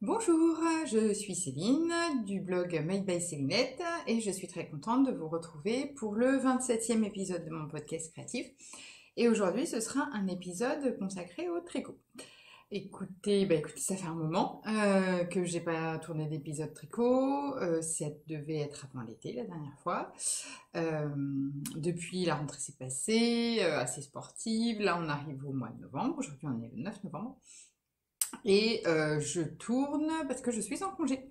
Bonjour, je suis Céline du blog Made by Célinette et je suis très contente de vous retrouver pour le 27e épisode de mon podcast créatif. Et aujourd'hui, ce sera un épisode consacré au tricot. Écoutez, ça fait un moment que j'ai pas tourné d'épisode tricot. Ça devait être avant l'été la dernière fois. Depuis, la rentrée s'est passée, assez sportive. Là, on arrive au mois de novembre. Aujourd'hui, on est le 9 novembre. Et je tourne parce que je suis en congé.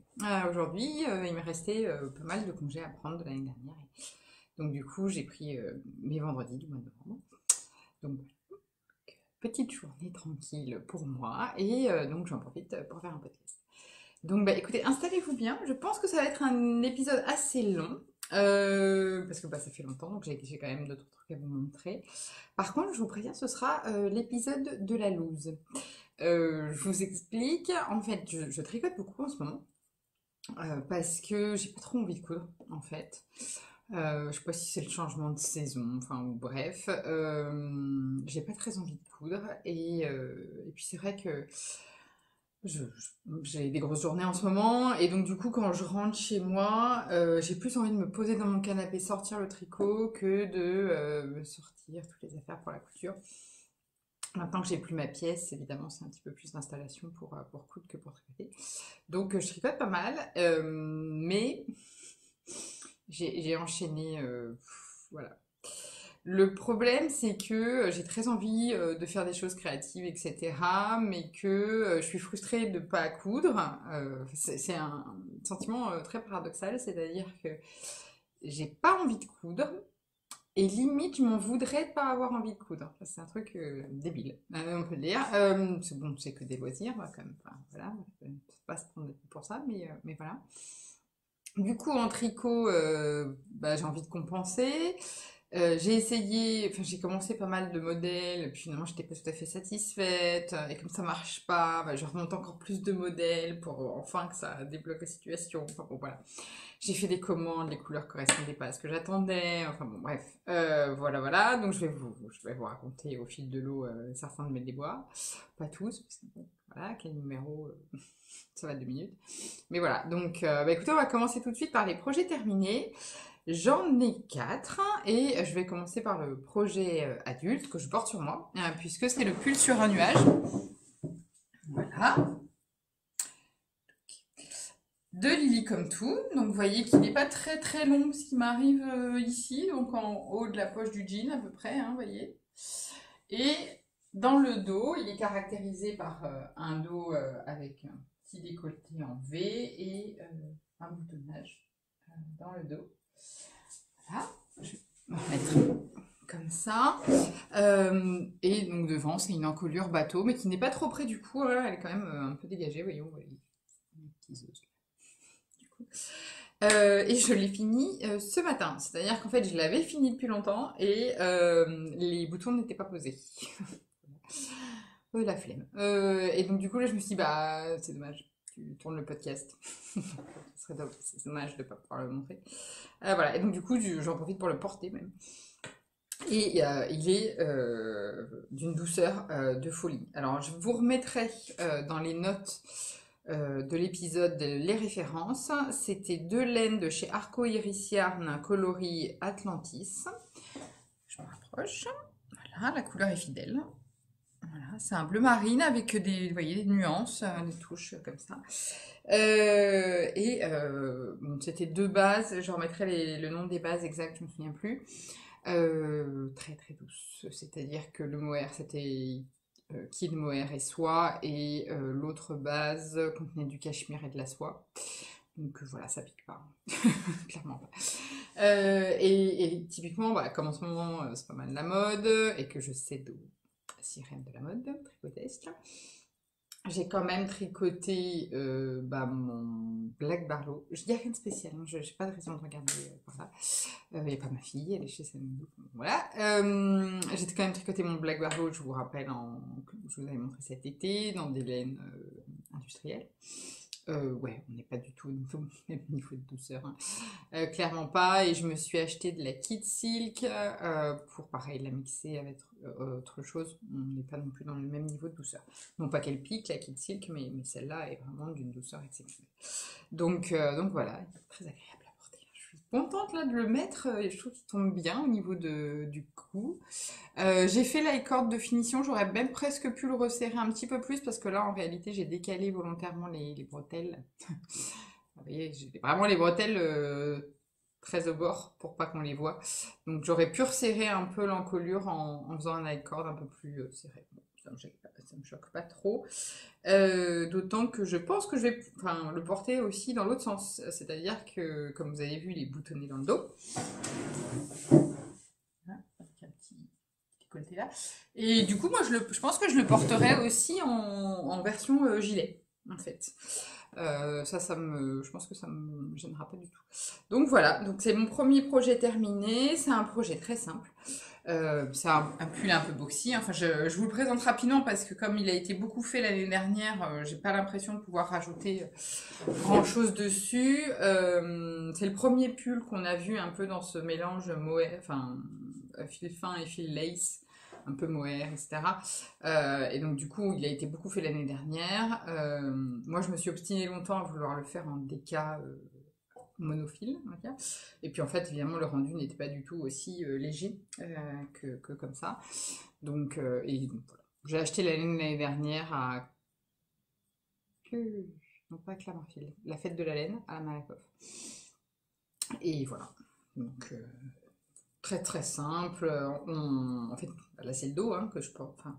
Aujourd'hui, il me restait pas mal de congés à prendre de l'année dernière. Donc du coup, j'ai pris mes vendredis du mois de novembre. Donc petite journée tranquille pour moi. Et donc j'en profite pour faire un podcast. Donc écoutez, installez-vous bien. Je pense que ça va être un épisode assez long. Parce que ça fait longtemps, donc j'ai quand même d'autres trucs à vous montrer. Par contre, je vous préviens, ce sera l'épisode de la loose. Je vous explique. En fait, je tricote beaucoup en ce moment parce que j'ai pas trop envie de coudre, en fait. Je sais pas si c'est le changement de saison, enfin ou bref. J'ai pas très envie de coudre et puis c'est vrai que j'ai des grosses journées en ce moment et donc du coup quand je rentre chez moi, j'ai plus envie de me poser dans mon canapé, sortir le tricot que de me sortir toutes les affaires pour la couture. Maintenant que j'ai plus ma pièce, évidemment, c'est un petit peu plus d'installation pour coudre que pour tricoter. Donc, je tricote pas mal, mais j'ai enchaîné, voilà. Le problème, c'est que j'ai très envie de faire des choses créatives, etc., mais que je suis frustrée de ne pas coudre. C'est un sentiment très paradoxal, c'est-à-dire que j'ai pas envie de coudre, et limite, je m'en voudrais de pas avoir envie de coudre. C'est un truc débile, on peut le dire. C'est bon, c'est que des loisirs, quand même. Enfin, voilà, on ne peut pas se prendre pour ça, mais voilà. Du coup, en tricot, j'ai envie de compenser. J'ai essayé, enfin j'ai commencé pas mal de modèles, puis finalement j'étais pas tout à fait satisfaite, et comme ça marche pas, je remonte encore plus de modèles pour enfin que ça débloque la situation. Enfin bon, voilà. J'ai fait des commandes, les couleurs correspondaient pas à ce que j'attendais, enfin bon bref. Voilà, donc je vais vous raconter au fil de l'eau certains de mes déboires. Pas tous, parce que bon, voilà, quel numéro, ça va 2 minutes. Mais voilà, donc écoutez, on va commencer tout de suite par les projets terminés. J'en ai 4 et je vais commencer par le projet adulte que je porte sur moi, puisque c'est le pull sur un nuage. Voilà. De Lily comme tout. Donc vous voyez qu'il n'est pas très très long ce qui m'arrive ici, donc en haut de la poche du jean à peu près, vous voyez. Et dans le dos, il est caractérisé par un dos avec un petit décolleté en V et un boutonnage dans le dos. Voilà, je vais me remettre comme ça. Et donc devant, c'est une encolure bateau, mais qui n'est pas trop près du cou, hein, elle est quand même un peu dégagée, voyons, les petits os. Du coup. Et je l'ai fini ce matin, c'est-à-dire qu'en fait je l'avais fini depuis longtemps et les boutons n'étaient pas posés. La flemme. Et donc du coup là je me suis dit c'est dommage, tu tournes le podcast. C'est dommage de ne pas pouvoir le montrer. Voilà, et donc du coup j'en profite pour le porter même. Et il est d'une douceur de folie. Alors je vous remettrai dans les notes de l'épisode les références. C'était 2 laines de chez Arco Iris Yarn coloris Atlantis. Je me rapproche. Voilà, la couleur est fidèle. Voilà, c'est un bleu marine avec vous voyez, des nuances, des touches comme ça. Bon, c'était 2 bases. Je remettrai le nom des bases exactes, je ne me souviens plus. Très très douce. C'est-à-dire que le mohair c'était kid mohair et soie et l'autre base contenait du cachemire et de la soie. Donc voilà, ça pique pas, clairement pas. Et typiquement, comme en ce moment c'est pas mal la mode et que je sais d'où sirène de la mode, tricotesque. J'ai quand même tricoté mon Black Barlow. Je dis rien de spécial, je n'ai pas de raison de regarder par là. Il n'y a pas ma fille, elle est chez Sandy. Voilà. J'ai quand même tricoté mon Black Barlow, je vous rappelle, je vous avais montré cet été, dans des laines industrielles. Ouais, on n'est pas du tout au même niveau de douceur, hein. Clairement pas. Et je me suis acheté de la Kid Silk pour pareil la mixer avec autre chose. On n'est pas non plus dans le même niveau de douceur. Non pas qu'elle pique la Kid Silk, mais celle-là est vraiment d'une douceur exceptionnelle. Donc voilà, très agréable à porter. Je suis contente là de le mettre et je trouve qu'il tombe bien au niveau du cou. J'ai fait la corde de finition, j'aurais même presque pu le resserrer un petit peu plus parce que là en réalité j'ai décalé volontairement les bretelles. Vous voyez, j'ai vraiment les bretelles très au bord pour pas qu'on les voit. Donc j'aurais pu resserrer un peu l'encolure en faisant un high cord un peu plus serré. Bon, ça me choque pas trop. D'autant que je pense que je vais le porter aussi dans l'autre sens. C'est-à-dire que, comme vous avez vu, il est boutonné dans le dos. Voilà, avec un petit décolleté là. Et du coup, moi, je pense que je le porterai aussi en version gilet, en fait. Je pense que ça me gênera pas du tout. Donc voilà, donc c'est mon premier projet terminé. C'est un projet très simple. C'est un pull un peu boxy. Enfin, je vous le présente rapidement parce que comme il a été beaucoup fait l'année dernière, j'ai pas l'impression de pouvoir rajouter grand chose dessus. C'est le premier pull qu'on a vu un peu dans ce mélange mohair, fil fin et fil lace, un peu mohair, etc. Et donc du coup, il a été beaucoup fait l'année dernière. Moi, je me suis obstinée longtemps à vouloir le faire en déca monofil, on va dire. Et puis en fait, évidemment, le rendu n'était pas du tout aussi léger que comme ça. Donc, voilà. J'ai acheté la laine l'année dernière non pas Clermont-Ferrand, la fête de la laine à Malakoff. Et voilà. Donc, très très simple. En fait, là c'est le dos hein, que je porte. Enfin,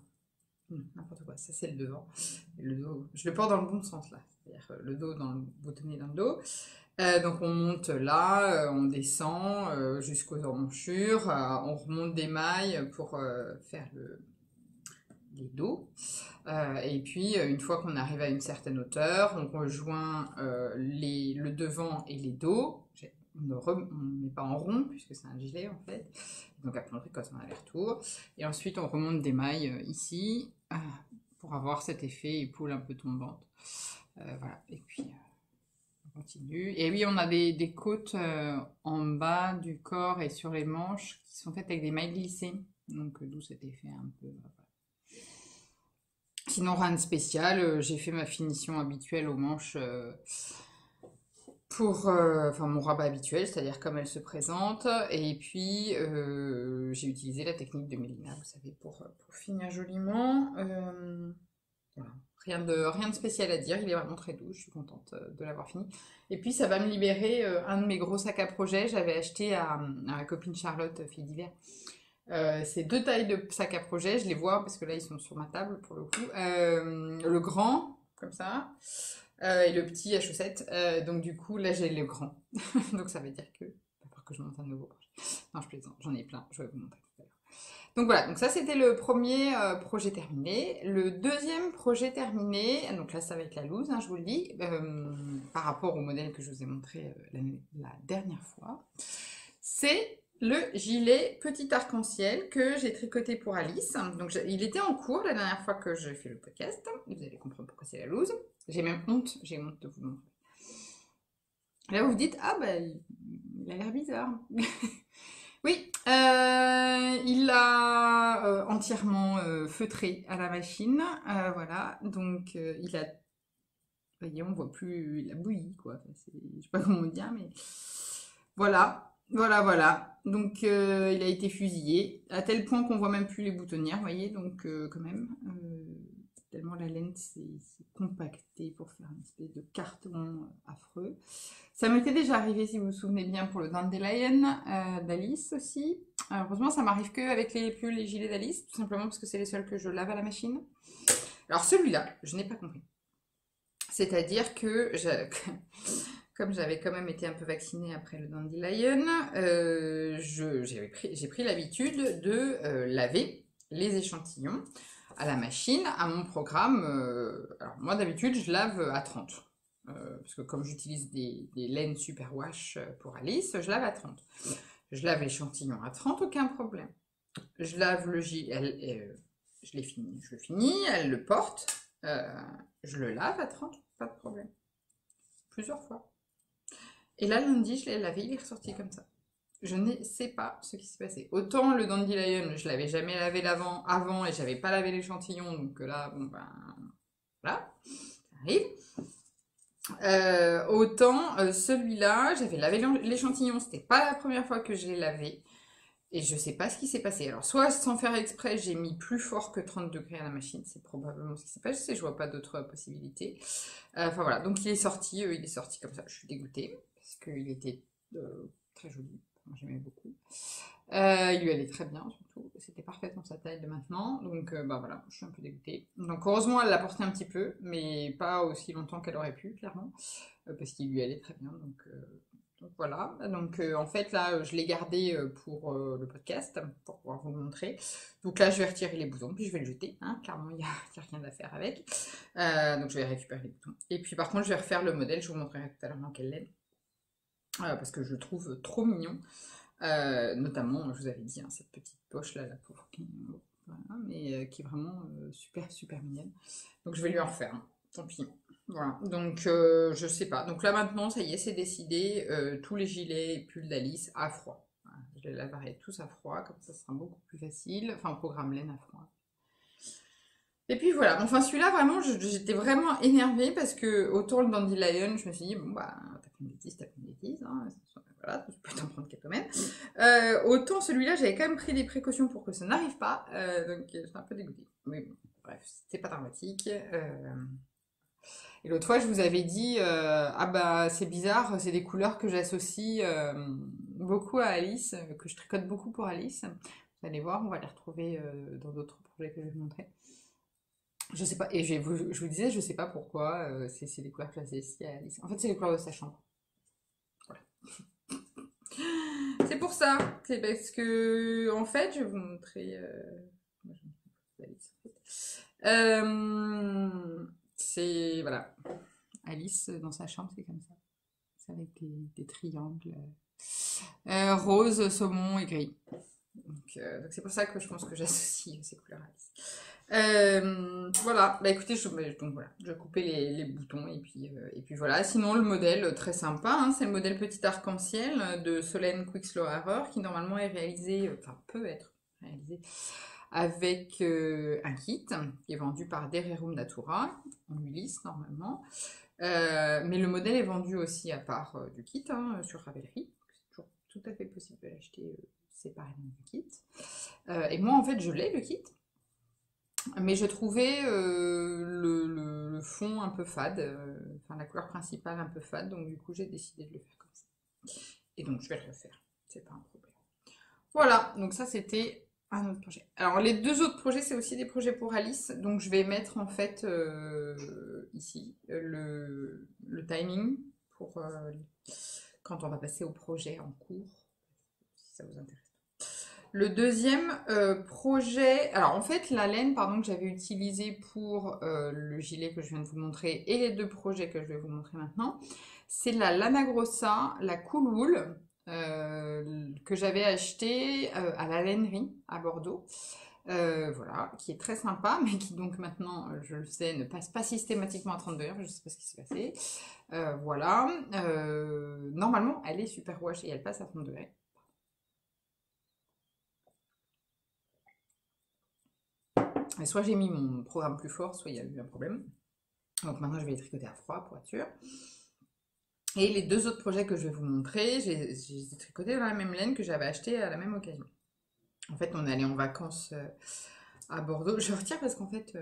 n'importe quoi, ça c'est le devant. Et le dos, je le porte dans le bon sens là. C'est-à-dire le dos boutonné dans le dos. Donc on monte là, on descend jusqu'aux emmanchures, on remonte des mailles pour faire les dos. Et puis une fois qu'on arrive à une certaine hauteur, on rejoint le devant et les dos. On ne met pas en rond puisque c'est un gilet en fait. Donc après on tricote en aller-retour. Et ensuite on remonte des mailles ici pour avoir cet effet épaule un peu tombante. Voilà. Et puis on continue. Et oui, on a des côtes en bas du corps et sur les manches qui sont faites avec des mailles glissées. Donc d'où cet effet un peu. Sinon, rien de spécial. J'ai fait ma finition habituelle aux manches pour mon rabat habituel, c'est-à-dire comme elle se présente. Et puis, j'ai utilisé la technique de Mélina, vous savez, pour finir joliment. Voilà. Rien de spécial à dire, il est vraiment très doux, je suis contente de l'avoir fini. Et puis ça va me libérer un de mes gros sacs à projet, j'avais acheté à ma copine Charlotte, fille d'hiver. C'est 2 tailles de sacs à projet, je les vois parce que là ils sont sur ma table pour le coup. Le grand, comme ça, et le petit à chaussettes. Donc du coup là j'ai le grand. Donc ça veut dire que il va falloir que je monte un nouveau projet. Non je plaisante, j'en ai plein, je vais vous montrer tout à l'heure. Donc voilà, donc ça c'était le premier projet terminé. Le deuxième projet terminé, donc là ça va être la loose, hein, je vous le dis, par rapport au modèle que je vous ai montré la dernière fois. C'est le gilet petit arc-en-ciel que j'ai tricoté pour Alice. Donc il était en cours la dernière fois que j'ai fait le podcast. Vous allez comprendre pourquoi c'est la loose. J'ai honte de vous le montrer. Là vous vous dites, ah bah il a l'air bizarre. Oui, il l'a entièrement feutré à la machine, voilà, donc il a, vous voyez, on voit plus, il a bouilli, quoi, enfin, je sais pas comment dire, mais voilà, voilà, donc il a été fusillé, à tel point qu'on voit même plus les boutonnières, vous voyez, donc quand même, tellement la laine s'est compactée pour faire une espèce de carton affreux. Ça m'était déjà arrivé, si vous vous souvenez bien, pour le Dandelion d'Alice aussi. Heureusement, ça m'arrive que avec les pulls et gilets d'Alice, tout simplement parce que c'est les seuls que je lave à la machine. Alors celui-là, je n'ai pas compris. C'est-à-dire que, comme j'avais quand même été un peu vaccinée après le Dandelion, j'ai pris l'habitude de laver les échantillons à la machine, à mon programme. Alors moi d'habitude, je lave à 30. Parce que comme j'utilise des laines superwash pour Alice, je lave à 30. Je lave l'échantillon à 30, aucun problème. Je lave le gilet, je le finis, elle le porte, je le lave à 30, pas de problème. plusieurs fois. Et là, lundi, je l'ai lavé, il est ressorti comme ça. Je ne sais pas ce qui s'est passé. Autant le Dandelion, je l'avais jamais lavé avant et j'avais pas lavé l'échantillon, donc là, bon ben, voilà, ça arrive. Autant celui-là, j'avais lavé l'échantillon, c'était pas la première fois que je l'ai lavé. Et je sais pas ce qui s'est passé. Alors, soit sans faire exprès, j'ai mis plus fort que 30 degrés à la machine. C'est probablement ce qui s'est passé. Je vois pas d'autres possibilités. Enfin voilà. Donc, il est sorti comme ça. Je suis dégoûtée. Parce qu'il était très joli. Enfin, j'aimais beaucoup. Il lui allait très bien, surtout. C'était parfait dans sa taille de maintenant. Donc, bah voilà. Je suis un peu dégoûtée. Donc, heureusement, elle l'a porté un petit peu. Mais pas aussi longtemps qu'elle aurait pu, clairement. Parce qu'il lui allait très bien. Donc voilà, donc en fait là je l'ai gardé pour le podcast, pour pouvoir vous le montrer. Donc là je vais retirer les boutons, puis je vais le jeter, hein, clairement il n'y a rien à faire avec. Donc je vais récupérer les boutons. Et puis par contre je vais refaire le modèle, je vous montrerai tout à l'heure dans quelle laine. Parce que je le trouve trop mignon. Notamment, je vous avais dit, hein, cette petite poche là, la pauvre, voilà, mais qui est vraiment super super mignonne. Donc je vais lui en refaire, hein, tant pis. Voilà, donc je sais pas. Donc là maintenant, ça y est, c'est décidé. Tous les gilets et pulls d'Alice à froid. Voilà, je les laverai tous à froid, comme ça sera beaucoup plus facile. Enfin, au programme laine à froid. Et puis voilà, enfin celui-là vraiment, j'étais vraiment énervée parce que autant le Dandelion, je me suis dit, bon bah, t'as fait une bêtise, hein, voilà, tu peux t'en prendre quelques même. Autant celui-là, j'avais quand même pris des précautions pour que ça n'arrive pas, donc je suis un peu dégoûtée. Mais bon, bref, c'est pas dramatique. Et l'autre fois, je vous avais dit, ah bah c'est bizarre, c'est des couleurs que j'associe beaucoup à Alice, que je tricote beaucoup pour Alice. Vous allez voir, on va les retrouver dans d'autres projets que je vais vous montrer. Je sais pas, et je vous disais, je sais pas pourquoi, c'est des couleurs que j'associe à Alice. En fait, c'est les couleurs de sa chambre. Voilà. C'est pour ça, c'est parce que, en fait, je vais vous montrer. Moi, je vais vous montrer Alice, en fait. C'est, voilà. Alice dans sa chambre, c'est comme ça. C'est avec des triangles rose, saumon et gris. Donc c'est pour ça que je pense que j'associe ces couleurs à Alice. Voilà, bah écoutez, donc voilà, je coupais les boutons et puis voilà. Sinon, le modèle très sympa, hein, c'est le modèle petit arc-en-ciel de Solène Quickslow-Harrer qui normalement est réalisé, enfin peut être réalisé avec un kit qui est vendu par Dererum Natura en Ulysse normalement. Mais le modèle est vendu aussi à part du kit hein, sur Ravelry. C'est toujours tout à fait possible de l'acheter séparément du kit. Et moi, en fait, je l'ai le kit. Mais j'ai trouvé le fond un peu fade, enfin la couleur principale un peu fade, donc du coup j'ai décidé de le faire comme ça. Et donc je vais le refaire, c'est pas un problème. Voilà, donc ça c'était un autre projet. Alors les deux autres projets, c'est aussi des projets pour Alice, donc je vais mettre en fait ici le timing pour quand on va passer au projet en cours, si ça vous intéresse. Le deuxième projet, alors en fait la laine pardon, que j'avais utilisée pour le gilet que je viens de vous montrer et les deux projets que je vais vous montrer maintenant, c'est la Lana Grossa, la Cool Wool que j'avais acheté à la lainerie à Bordeaux. Voilà, qui est très sympa, mais qui donc maintenant, je le sais, ne passe pas systématiquement à 30 degrés, je ne sais pas ce qui s'est passé. Voilà, normalement, elle est super wash et elle passe à 30 degrés. Et soit j'ai mis mon programme plus fort, soit il y a eu un problème. Donc maintenant, je vais les tricoter à froid pour être sûr. Et les deux autres projets que je vais vous montrer, j'ai tricoté dans la même laine que j'avais acheté à la même occasion. En fait, on est allé en vacances à Bordeaux. Je retire parce qu'en fait,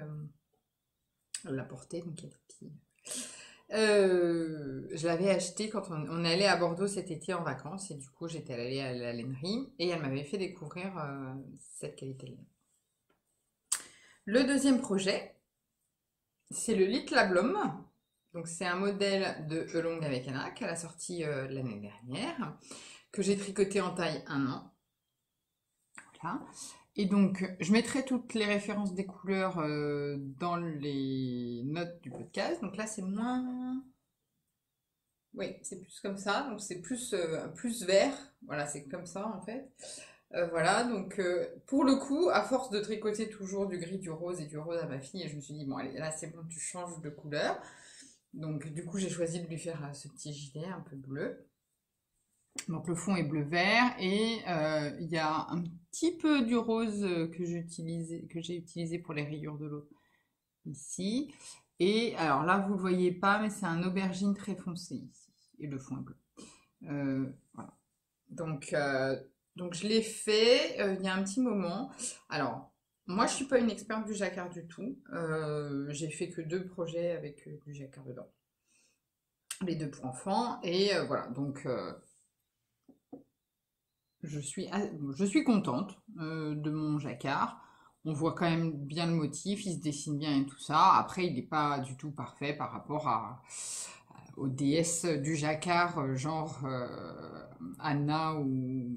elle l'a porté, donc il y a des petits... je l'avais acheté quand on allait à Bordeaux cet été en vacances et du coup j'étais allée à la lainerie et elle m'avait fait découvrir cette qualité de laine. Le deuxième projet, c'est le Little Lablum. Donc c'est un modèle de Elong Americana qu'elle a sorti l'année dernière, que j'ai tricoté en taille 1 an. Voilà. Et donc je mettrai toutes les références des couleurs dans les notes du podcast. Donc là c'est moins... Oui, c'est plus comme ça. Donc c'est plus vert. Voilà, c'est comme ça en fait. Voilà, donc pour le coup, à force de tricoter toujours du gris, du rose et du rose à ma fille, je me suis dit, bon, allez, là c'est bon, tu changes de couleur. Donc du coup j'ai choisi de lui faire ce petit gilet un peu bleu. Donc le fond est bleu-vert et il y a un petit peu du rose que j'ai utilisé pour les rayures de l'eau ici. Et alors là vous le voyez pas mais c'est un aubergine très foncé ici et le fond est bleu. Voilà. Donc je l'ai fait il y a un petit moment. Alors moi je suis pas une experte du jacquard du tout. J'ai fait que 2 projets avec du jacquard dedans. Les 2 pour enfants et voilà donc je suis contente de mon jacquard. On voit quand même bien le motif, il se dessine bien et tout ça. Après, il n'est pas du tout parfait par rapport aux déesses du jacquard, genre Anna ou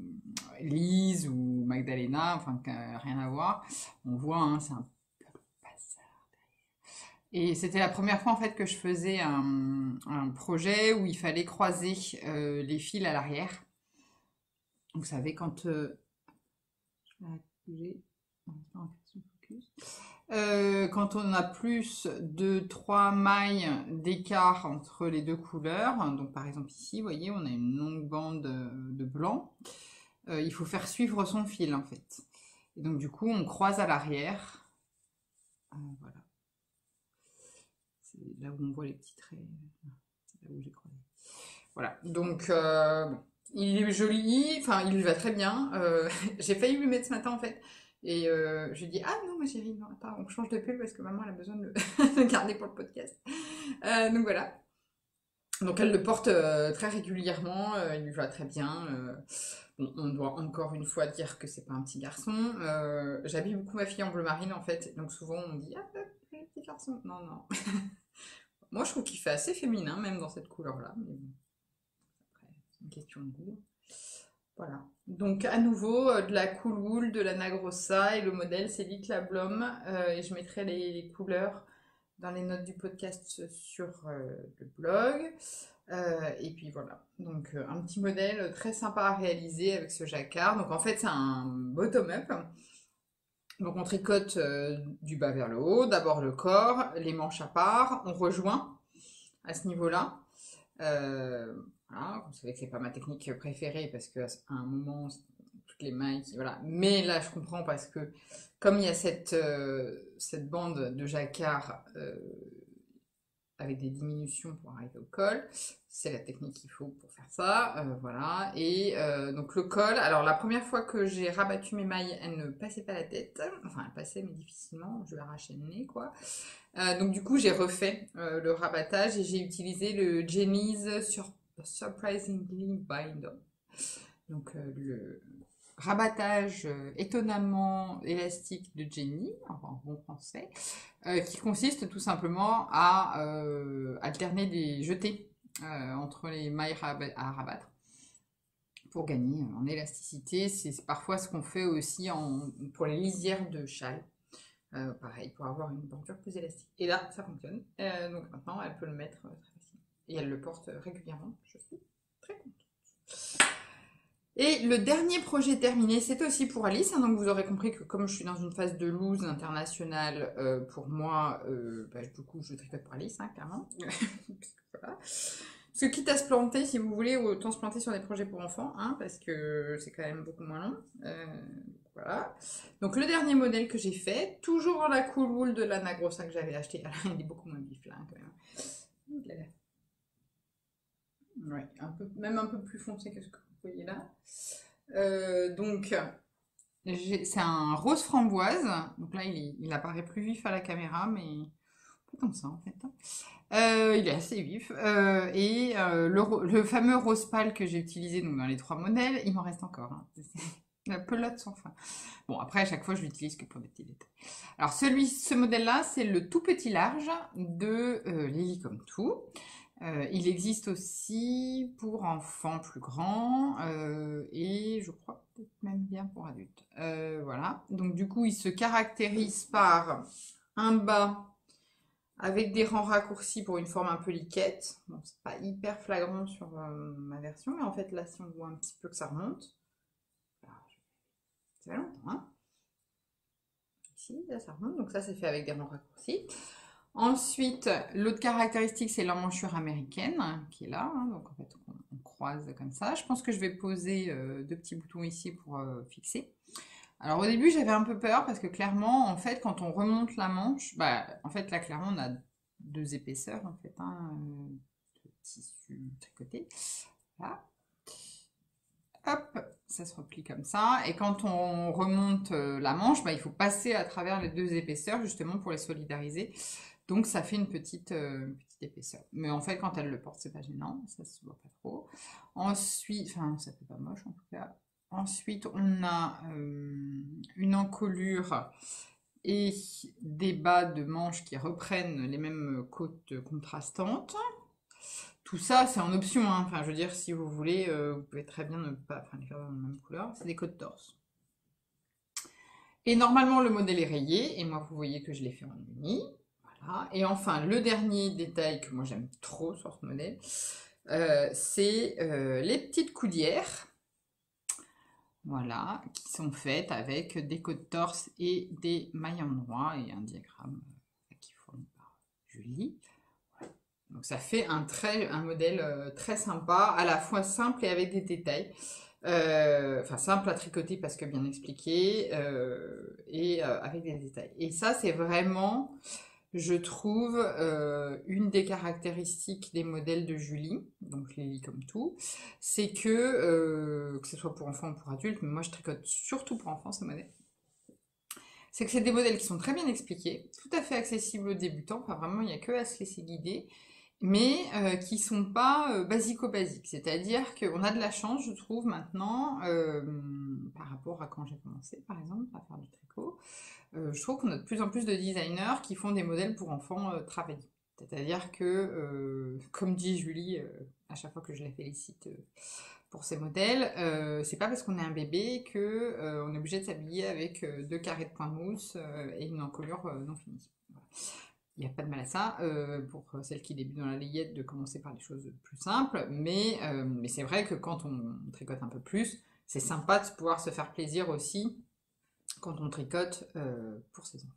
Lise ou Magdalena, enfin, rien à voir. On voit, hein, c'est un peu bazar. Et c'était la première fois en fait que je faisais un projet où il fallait croiser les fils à l'arrière. Vous savez, quand quand on a plus de 3 mailles d'écart entre les 2 couleurs, donc par exemple ici, vous voyez, on a une longue bande de blanc, il faut faire suivre son fil en fait. Et donc du coup, on croise à l'arrière. Voilà. C'est là où on voit les petits traits. C'est là où j'ai croisé. Voilà, donc bon. Il est joli, enfin il lui va très bien. J'ai failli lui mettre ce matin en fait. Et je lui dis, ah non, ma chérie, non, attends, on change de pull parce que maman elle a besoin de le garder pour le podcast. Donc voilà. Donc elle le porte très régulièrement, il lui va très bien. Bon, on doit encore une fois dire que c'est pas un petit garçon. J'habille beaucoup ma fille en bleu marine en fait, donc souvent on dit, ah, le petit garçon. Non, non. Moi je trouve qu'il fait assez féminin même dans cette couleur-là. Mais bon, après, c'est une question de goût. Voilà. Donc à nouveau de la Cool Wool, de la Nagrossa et le modèle c'est Litla Blom et je mettrai les couleurs dans les notes du podcast sur le blog. Et puis voilà. Donc un petit modèle très sympa à réaliser avec ce jacquard. Donc en fait c'est un bottom-up. Donc on tricote du bas vers le haut, d'abord le corps, les manches à part, on rejoint à ce niveau-là. Voilà, vous savez que c'est pas ma technique préférée parce que à un moment toutes les mailles voilà, mais là je comprends parce que comme il y a cette bande de jacquard avec des diminutions pour arriver au col, c'est la technique qu'il faut pour faire ça, voilà. Et donc le col, alors la première fois que j'ai rabattu mes mailles, elles ne passaient pas la tête, enfin elles passaient mais difficilement, je lui arrachais le nez quoi. Donc du coup j'ai refait le rabattage et j'ai utilisé le Jenny's Surprisingly Bind. Donc le rabattage étonnamment élastique de Jenny, en bon français, qui consiste tout simplement à alterner des jetés entre les mailles à rabattre pour gagner en élasticité. C'est parfois ce qu'on fait aussi pour les lisières de châle. Pareil, pour avoir une bordure plus élastique. Et là, ça fonctionne. Donc maintenant, elle peut le mettre très facilement. Et elle le porte régulièrement. Je suis très contente. Et le dernier projet terminé, c'est aussi pour Alice. Hein, donc vous aurez compris que comme je suis dans une phase de loose internationale, pour moi, du coup, je tricote pour Alice, hein, clairement. Voilà. Parce que quitte à se planter, si vous voulez, autant se planter sur des projets pour enfants, hein, parce que c'est quand même beaucoup moins long. Voilà. Donc le dernier modèle que j'ai fait, toujours en la Cool Wool de la Nagrossa que j'avais acheté. Alors, il est beaucoup moins vif là, hein, quand même. Ouais, même un peu plus foncé que ce que vous voyez là. Donc, c'est un rose framboise. Donc là, il apparaît plus vif à la caméra, mais pas comme ça en fait. Il est assez vif. Et le fameux rose pâle que j'ai utilisé donc, dans les 3 modèles, il m'en reste encore. Hein. La pelote sans fin. Bon, après, à chaque fois, je l'utilise que pour des petits détails. Alors, ce modèle-là, c'est le tout petit large de Lily Comme Tout. Il existe aussi pour enfants plus grands et je crois peut-être même bien pour adultes. Voilà. Donc, du coup, il se caractérise par un bas avec des rangs raccourcis pour une forme un peu liquette. Bon, c'est pas hyper flagrant sur ma version, mais en fait, là, si on voit un petit peu que ça remonte, ça fait longtemps, hein. Ici, là, ça remonte, donc ça, c'est fait avec des rangs raccourcis. Ensuite, l'autre caractéristique, c'est l'emmanchure américaine qui est là. Hein, donc en fait, on croise comme ça. Je pense que je vais poser deux petits boutons ici pour fixer. Alors au début, j'avais un peu peur parce que clairement, en fait, quand on remonte la manche, bah, en fait, là, clairement, on a deux épaisseurs, en fait, hein, de tissu tricoté. Là. Hop, ça se replie comme ça. Et quand on remonte la manche, bah, il faut passer à travers les deux épaisseurs, justement, pour les solidariser. Donc ça fait une petite épaisseur. Mais en fait, quand elle le porte, c'est pas gênant, ça se voit pas trop. Ensuite, enfin, ça fait pas moche en tout cas. Ensuite, on a une encolure et des bas de manches qui reprennent les mêmes côtes contrastantes. Tout ça, c'est en option, hein. Enfin, je veux dire, si vous voulez, vous pouvez très bien ne pas les faire dans la même couleur. C'est des côtes torse. Et normalement, le modèle est rayé, et moi, vous voyez que je l'ai fait en uni. Voilà. Et enfin, le dernier détail que moi j'aime trop sur ce modèle, c'est les petites coudières. Voilà, qui sont faites avec des côtes torse et des mailles endroit et un diagramme qui est fourni par Julie. Voilà. Donc ça fait un modèle très sympa, à la fois simple et avec des détails. Enfin simple à tricoter parce que bien expliqué et avec des détails. Et ça c'est vraiment, je trouve, une des caractéristiques des modèles de Julie, donc je les lis comme tout, c'est que ce soit pour enfants ou pour adultes, mais moi je tricote surtout pour enfants ces modèles, c'est que c'est des modèles qui sont très bien expliqués, tout à fait accessibles aux débutants, enfin vraiment il n'y a que à se laisser guider, mais qui sont pas basico-basiques. C'est-à-dire qu'on a de la chance, je trouve, maintenant, par rapport à quand j'ai commencé, par exemple, à faire du tricot. Je trouve qu'on a de plus en plus de designers qui font des modèles pour enfants travaillés. C'est-à-dire que, comme dit Julie, à chaque fois que je la félicite pour ces modèles, c'est pas parce qu'on est un bébé que on est obligé de s'habiller avec deux carrés de point mousse et une encolure non finie. Voilà. Il n'y a pas de mal à ça, pour celles qui débutent dans la layette, de commencer par des choses plus simples, mais c'est vrai que quand on tricote un peu plus, c'est sympa de pouvoir se faire plaisir aussi quand on tricote pour ses enfants.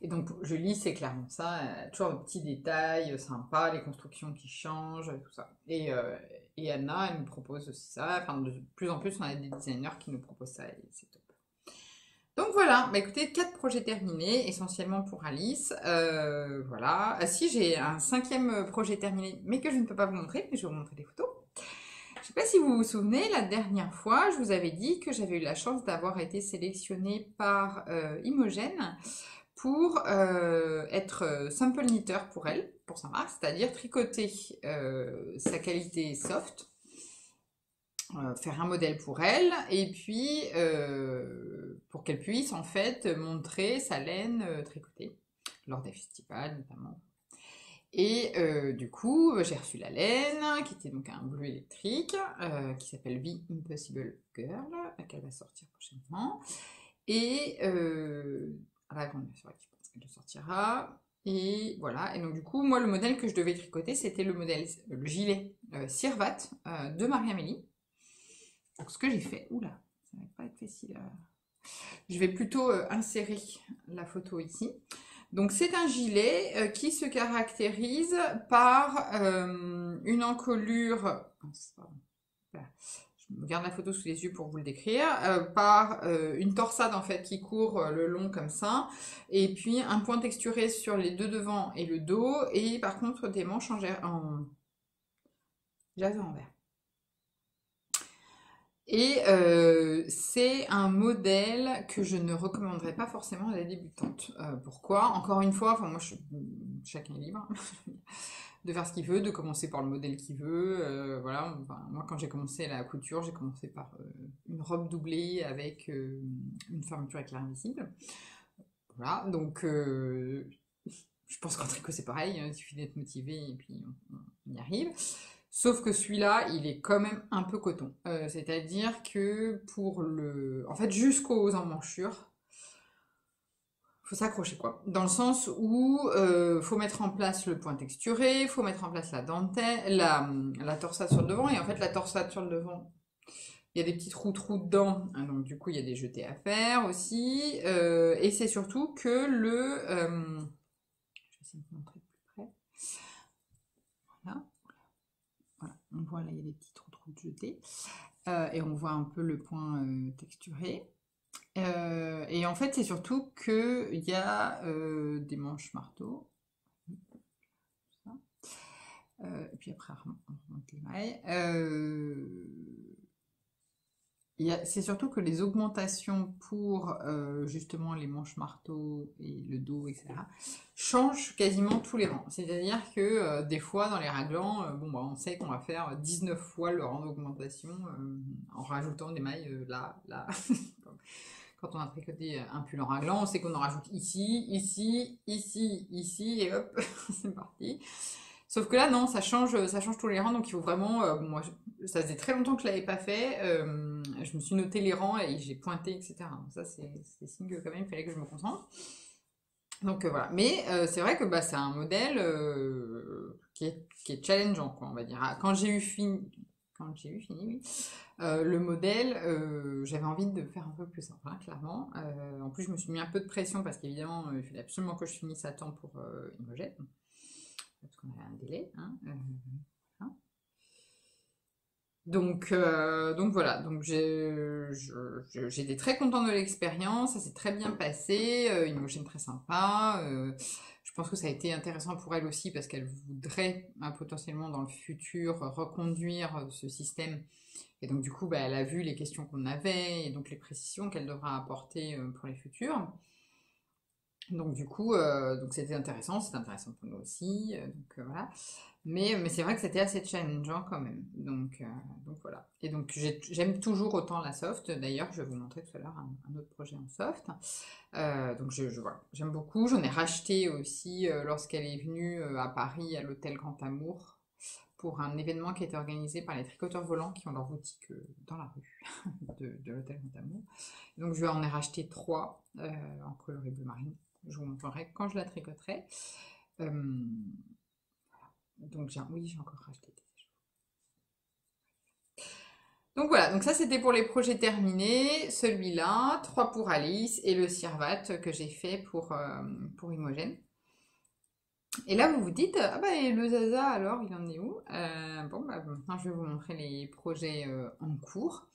Et donc, je lis, c'est clairement ça, toujours des petits détails sympas, les constructions qui changent, tout ça. Et Anna, elle nous propose aussi ça, enfin, de plus en plus, on a des designers qui nous proposent ça, et c'est top. Donc voilà, bah écoutez, 4 projets terminés, essentiellement pour Alice. Voilà. Ah si, j'ai un 5e projet terminé, mais que je ne peux pas vous montrer, mais je vais vous montrer des photos. Je ne sais pas si vous vous souvenez, la dernière fois, je vous avais dit que j'avais eu la chance d'avoir été sélectionnée par Imogen pour être sample knitter pour elle, pour sa marque, c'est-à-dire tricoter sa qualité soft, faire un modèle pour elle, et puis pour qu'elle puisse en fait montrer sa laine tricotée, lors des festivals notamment. Et du coup, j'ai reçu la laine, qui était donc un bleu électrique, qui s'appelle The Impossible Girl, qu'elle va sortir prochainement. Et à la grande soirée, je pense qu'elle sortira. Et voilà, et donc du coup, moi, le modèle que je devais tricoter, c'était le gilet Sirvat de Marie-Amélie. Donc ce que j'ai fait, oula, ça va pas être facile. Je vais plutôt insérer la photo ici. Donc c'est un gilet qui se caractérise par une encolure, je me garde la photo sous les yeux pour vous le décrire, par une torsade en fait qui court le long comme ça, et puis un point texturé sur les deux devants et le dos, et par contre des manches en jazz en vert. Et c'est un modèle que je ne recommanderais pas forcément à la débutante. Pourquoi? Encore une fois, enfin moi, chacun est libre de faire ce qu'il veut, de commencer par le modèle qu'il veut. Voilà. Enfin, moi, quand j'ai commencé la couture, j'ai commencé par une robe doublée avec une fermeture éclair invisible. Voilà. Donc, je pense qu'en tricot, c'est pareil. Il suffit d'être motivé et puis on y arrive. Sauf que celui-là, il est quand même un peu coton. C'est-à-dire que en fait, jusqu'aux emmanchures, faut s'accrocher quoi. Dans le sens où faut mettre en place le point texturé, faut mettre en place la dentelle, la torsade sur le devant, et en fait la torsade sur le devant, il y a des petits trous dedans, hein, donc du coup il y a des jetés à faire aussi, et c'est surtout que essayer de vous montrer de plus près. Voilà. Voilà, on voit là, il y a des petits trous de jetés. Et on voit un peu le point texturé. Et en fait, c'est surtout qu'il y a des manches marteau. Et puis après, on remonte les mailles. C'est surtout que les augmentations pour justement les manches marteau et le dos, etc., changent quasiment tous les rangs. C'est-à-dire que des fois, dans les raglans, on sait qu'on va faire 19 fois le rang d'augmentation en rajoutant des mailles là. Quand on a tricoté un pull en raglan, on sait qu'on en rajoute ici, ici, ici, ici, et hop, c'est parti. Sauf que là, non, ça change tous les rangs, donc il faut vraiment... moi, ça faisait très longtemps que je ne l'avais pas fait. Je me suis noté les rangs et j'ai pointé, etc. Donc ça, c'est signe que quand même, il fallait que je me concentre. Donc voilà. Mais c'est vrai que c'est un modèle qui est challengeant, quoi, on va dire. Quand j'ai eu fini, oui. Le modèle, j'avais envie de faire un peu plus simple, hein, clairement. En plus, je me suis mis un peu de pression parce qu'évidemment, il fallait absolument que je finisse à temps pour Imogen. Parce qu'on avait un délai. Hein, voilà. Donc voilà, donc j'étais très contente de l'expérience, ça s'est très bien passé, une Imogen très sympa. Je pense que ça a été intéressant pour elle aussi parce qu'elle voudrait potentiellement dans le futur reconduire ce système. Et donc du coup, elle a vu les questions qu'on avait et donc les précisions qu'elle devra apporter pour les futurs. Donc du coup, donc c'était intéressant pour nous aussi, voilà. Mais c'est vrai que c'était assez challengeant quand même. Donc voilà. Et donc j'aime toujours autant la soft. D'ailleurs, je vais vous montrer tout à l'heure un autre projet en soft. Donc voilà, j'aime beaucoup. J'en ai racheté aussi lorsqu'elle est venue à Paris à l'hôtel Grand Amour pour un événement qui a été organisé par les tricoteurs volants qui ont leur boutique dans la rue de l'hôtel Grand Amour. Donc je en ai racheté 3 en coloris bleu marine. Je vous montrerai quand je la tricoterai. Donc j'ai encore racheté des choses. Donc voilà, donc ça c'était pour les projets terminés. Celui-là, 3 pour Alice et le Cirvat que j'ai fait pour Imogen. Et là vous vous dites, et le Zaza alors, il en est où? Maintenant je vais vous montrer les projets en cours.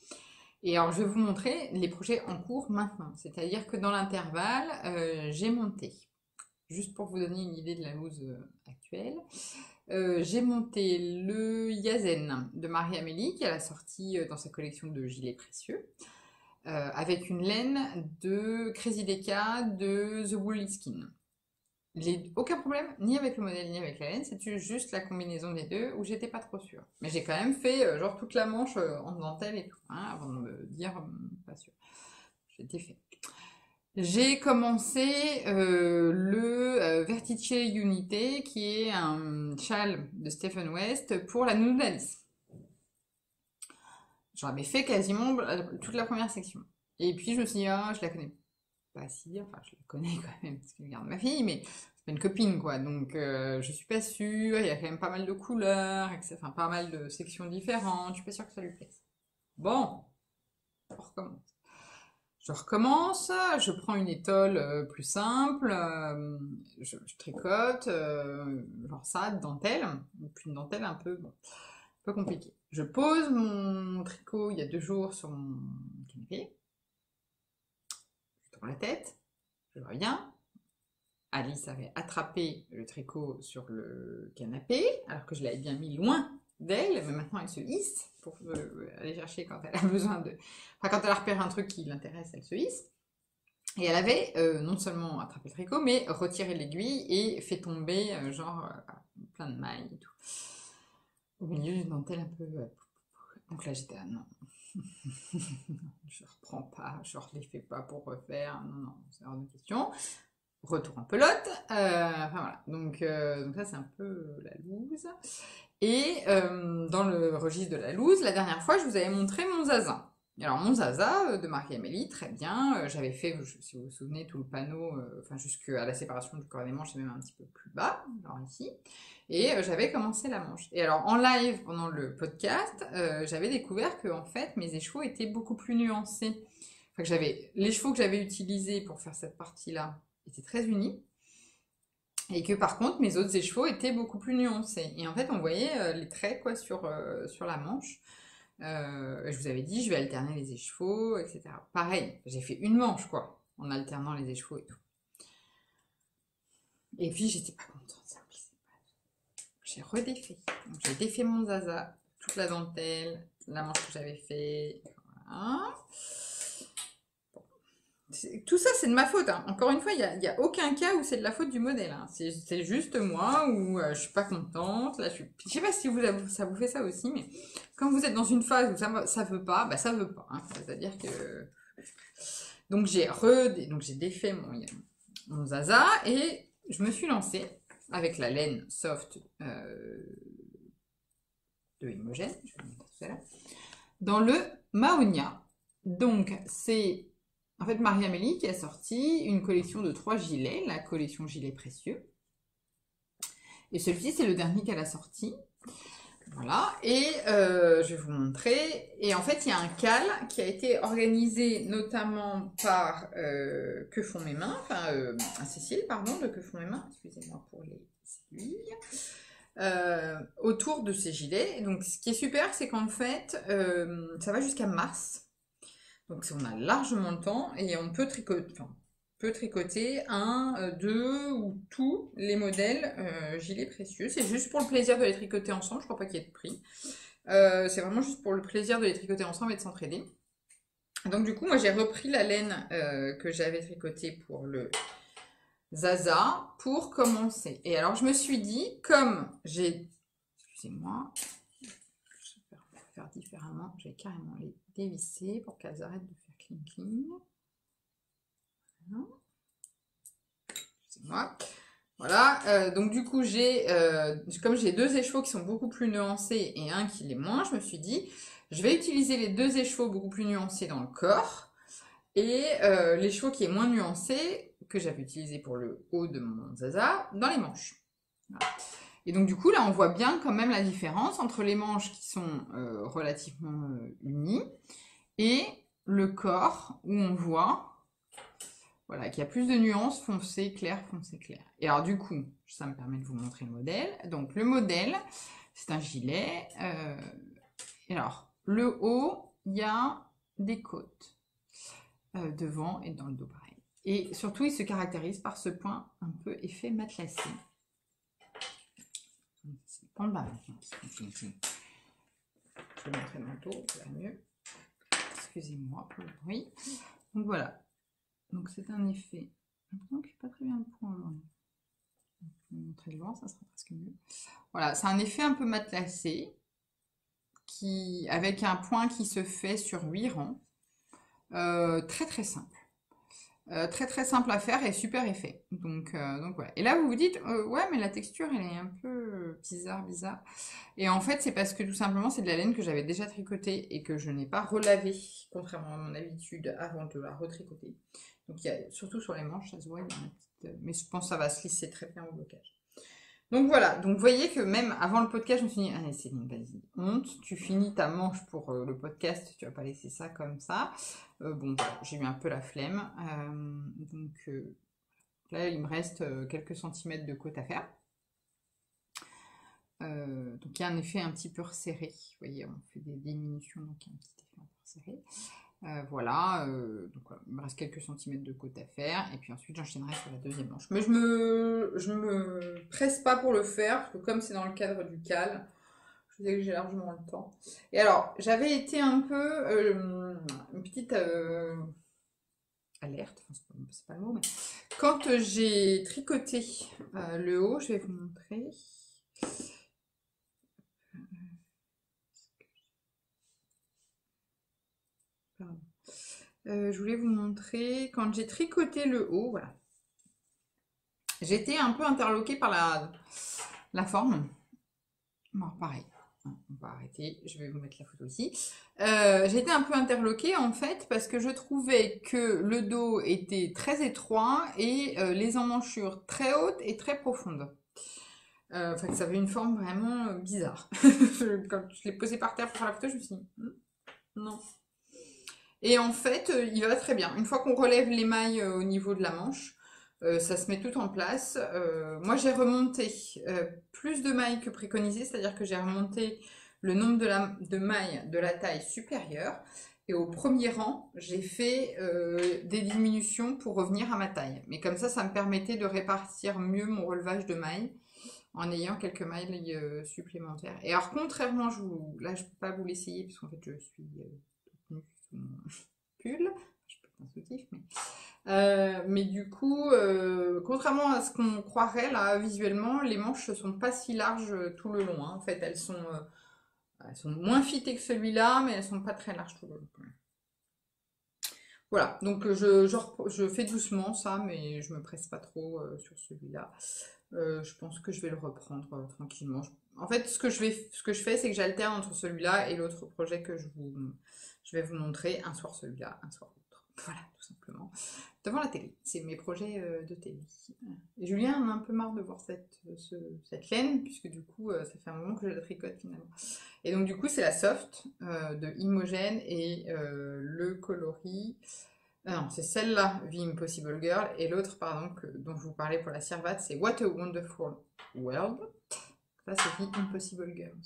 Et alors, je vais vous montrer les projets en cours maintenant. C'est-à-dire que dans l'intervalle, j'ai monté, juste pour vous donner une idée de la loose actuelle, j'ai monté le Yazen de Marie-Amélie, qu'elle a sorti dans sa collection de gilets précieux, avec une laine de Crazy Deka de The Woolly Skin. Aucun problème, ni avec le modèle, ni avec la laine, c'est juste la combinaison des deux où j'étais pas trop sûre. Mais j'ai quand même fait genre toute la manche en dentelle et tout, hein, avant de me dire pas sûre. J'étais fait. J'ai commencé le Vertice Unité, qui est un châle de Stephen West pour la nounou d'Alice. J'en avais fait quasiment toute la première section. Et puis je me suis dit, je la connais pas si, enfin je la connais quand même, parce qu'elle garde ma fille, mais c'est pas une copine quoi, donc je suis pas sûre, il y a quand même pas mal de couleurs, enfin pas mal de sections différentes, je suis pas sûre que ça lui plaise. Bon, on recommence. Je recommence, je prends une étole plus simple, je tricote, genre ça, de dentelle, et puis une dentelle un peu compliquée. Je pose mon tricot il y a 2 jours sur mon canapé, je tourne la tête, je reviens. Alice avait attrapé le tricot sur le canapé, alors que je l'avais bien mis loin d'elle, mais maintenant elle se hisse pour aller chercher quand elle a besoin de... Enfin, quand elle a repéré un truc qui l'intéresse, elle se hisse. Et elle avait non seulement attrapé le tricot, mais retiré l'aiguille et fait tomber plein de mailles et tout. Au milieu d'une dentelle un peu... Donc là j'étais non. Je reprends pas, je ne les fais pas pour refaire, non, c'est hors de question. Retour en pelote, enfin voilà, donc ça c'est un peu la loose. Et dans le registre de la loose, la dernière fois je vous avais montré mon Zaza. Alors mon Zaza de Marie-Amélie, très bien, j'avais fait, si vous vous souvenez, tout le panneau, jusqu'à la séparation du corps des manches et même un petit peu plus bas, genre ici, et j'avais commencé la manche. Et alors en live, pendant le podcast, j'avais découvert que en fait mes écheveaux étaient beaucoup plus nuancés. Enfin, les chevaux que j'avais utilisés pour faire cette partie-là étaient très unis. Et que par contre, mes autres écheveaux étaient beaucoup plus nuancés. Et en fait, on voyait les traits quoi, sur la manche. Je vous avais dit, je vais alterner les écheveaux, etc. Pareil, j'ai fait une manche, quoi, en alternant les écheveaux et tout. Et puis, j'étais pas contente. J'ai redéfait. Donc, j'ai défait mon zaza, toute la dentelle, la manche que j'avais fait. Voilà. Tout ça, c'est de ma faute. Hein. Encore une fois, il n'y a aucun cas où c'est de la faute du modèle. Hein. C'est juste moi où je suis pas contente. Là, je sais pas si ça vous fait ça aussi, mais quand vous êtes dans une phase où ça veut pas, bah ça veut pas. Hein. C'est-à-dire que donc j'ai défait mon zaza et je me suis lancée avec la laine soft de Imogen, je vais le mettre tout à l'heure, dans le Mahonia. Donc c'est en fait Marie-Amélie qui a sorti une collection de 3 gilets, la collection gilets précieux. Et celui-ci, c'est le dernier qu'elle a sorti. Voilà, et je vais vous montrer. Et en fait, il y a un cal qui a été organisé notamment par Que font mes mains, enfin Cécile, pardon, de Que font mes mains, excusez-moi pour les aiguilles, autour de ces gilets. Donc, ce qui est super, c'est qu'en fait, ça va jusqu'à mars. Donc on a largement le temps et on peut tricoter un, deux ou tous les modèles gilets précieux. C'est juste pour le plaisir de les tricoter ensemble, je crois pas qu'il y ait de prix. C'est vraiment juste pour le plaisir de les tricoter ensemble et de s'entraider. Donc du coup, moi j'ai repris la laine que j'avais tricotée pour le Zaza pour commencer. Et alors je me suis dit, comme j'ai... Excusez-moi, je vais faire différemment, je vais carrément les dévisser pour qu'elles arrêtent de faire cling cling. C'est moi. Voilà, donc du coup comme j'ai 2 écheveaux qui sont beaucoup plus nuancés et un qui l'est moins, je me suis dit je vais utiliser les 2 écheveaux beaucoup plus nuancés dans le corps et l'écheveau qui est moins nuancé que j'avais utilisé pour le haut de mon zaza dans les manches. Voilà. Et donc du coup là on voit bien quand même la différence entre les manches qui sont relativement unies et le corps où on voit voilà, qu'il y a plus de nuances foncé, clair, foncé, clair. Et alors du coup, ça me permet de vous montrer le modèle. Donc le modèle, c'est un gilet. Et alors, le haut, il y a des côtes devant et dans le dos pareil. Et surtout, il se caractérise par ce point un peu effet matelassé. C'est le point de bas maintenant. Je vais le montrer dans le dos, ça va mieux. Excusez-moi pour le bruit. Donc voilà. Donc c'est un effet. Donc pas très bien le point. Je vais montrer le vent, ça sera presque mieux. Voilà, c'est un effet un peu matelassé, avec un point qui se fait sur 8 rangs. Très très simple. Très très simple à faire et super effet. Donc voilà. Et là vous vous dites, ouais mais la texture elle est un peu bizarre. Et en fait c'est parce que tout simplement c'est de la laine que j'avais déjà tricotée et que je n'ai pas relavée, contrairement à mon habitude, avant de la retricoter. Donc il y a, surtout sur les manches, ça se voit, il y a une petite, mais je pense que ça va se lisser très bien au blocage. Donc voilà, donc vous voyez que même avant le podcast, je me suis dit, allez Céline, vas-y, honte, tu finis ta manche pour le podcast, tu vas pas laisser ça comme ça. Bon, voilà, j'ai eu un peu la flemme. Donc là, il me reste quelques centimètres de côte à faire. Donc il y a un effet un petit peu resserré. Vous voyez, on fait des diminutions, donc il y a un petit effet un peu resserré. Voilà, donc voilà, il me reste quelques centimètres de côte à faire, et puis ensuite j'enchaînerai sur la deuxième manche. Mais je me presse pas pour le faire, parce que comme c'est dans le cadre du cal, je sais que j'ai largement le temps. Et alors, j'avais été un peu, une petite alerte, enfin, c'est pas le mot, mais quand j'ai tricoté le haut, je vais vous montrer. Pardon. Je voulais vous montrer, quand j'ai tricoté le haut, voilà. J'étais un peu interloquée par la forme. Bon, pareil, on va arrêter, je vais vous mettre la photo ici. J'ai été un peu interloquée en fait parce que je trouvais que le dos était très étroit et les emmanchures très hautes et très profondes. Enfin, que ça avait une forme vraiment bizarre. Quand je l'ai posé par terre pour faire la photo, je me suis dit, non. Et en fait, il va très bien. Une fois qu'on relève l'émail au niveau de la manche, Ça se met tout en place. Moi, j'ai remonté plus de mailles que préconisé, c'est-à-dire que j'ai remonté le nombre de mailles de la taille supérieure. Et au premier rang, j'ai fait des diminutions pour revenir à ma taille. Mais comme ça me permettait de répartir mieux mon relevage de mailles en ayant quelques mailles supplémentaires. Et alors, contrairement, là, je ne peux pas vous l'essayer parce qu'en fait, je suis toute nue sous mon pull. Je peux pas un soutif, mais du coup, contrairement à ce qu'on croirait là visuellement, les manches ne sont pas si larges tout le long, hein. En fait, elles sont moins fitées que celui-là, mais elles sont pas très larges tout le long. Voilà, donc je fais doucement ça, mais je me presse pas trop sur celui-là. Je pense que je vais le reprendre tranquillement. En fait, ce que je fais, c'est que j'alterne entre celui-là et l'autre projet que je vais vous montrer. Un soir celui-là, un soir l'autre. Voilà, tout simplement. Devant la télé. C'est mes projets de télé. Et Julien en a un peu marre de voir cette laine, puisque du coup, ça fait un moment que je la tricote finalement. Et donc, du coup, c'est la Soft de Imogen et le coloris. Non, c'est celle-là, The Impossible Girl, et l'autre, pardon, dont je vous parlais pour la Servate, c'est What a Wonderful World. Ça, c'est The Impossible Girl.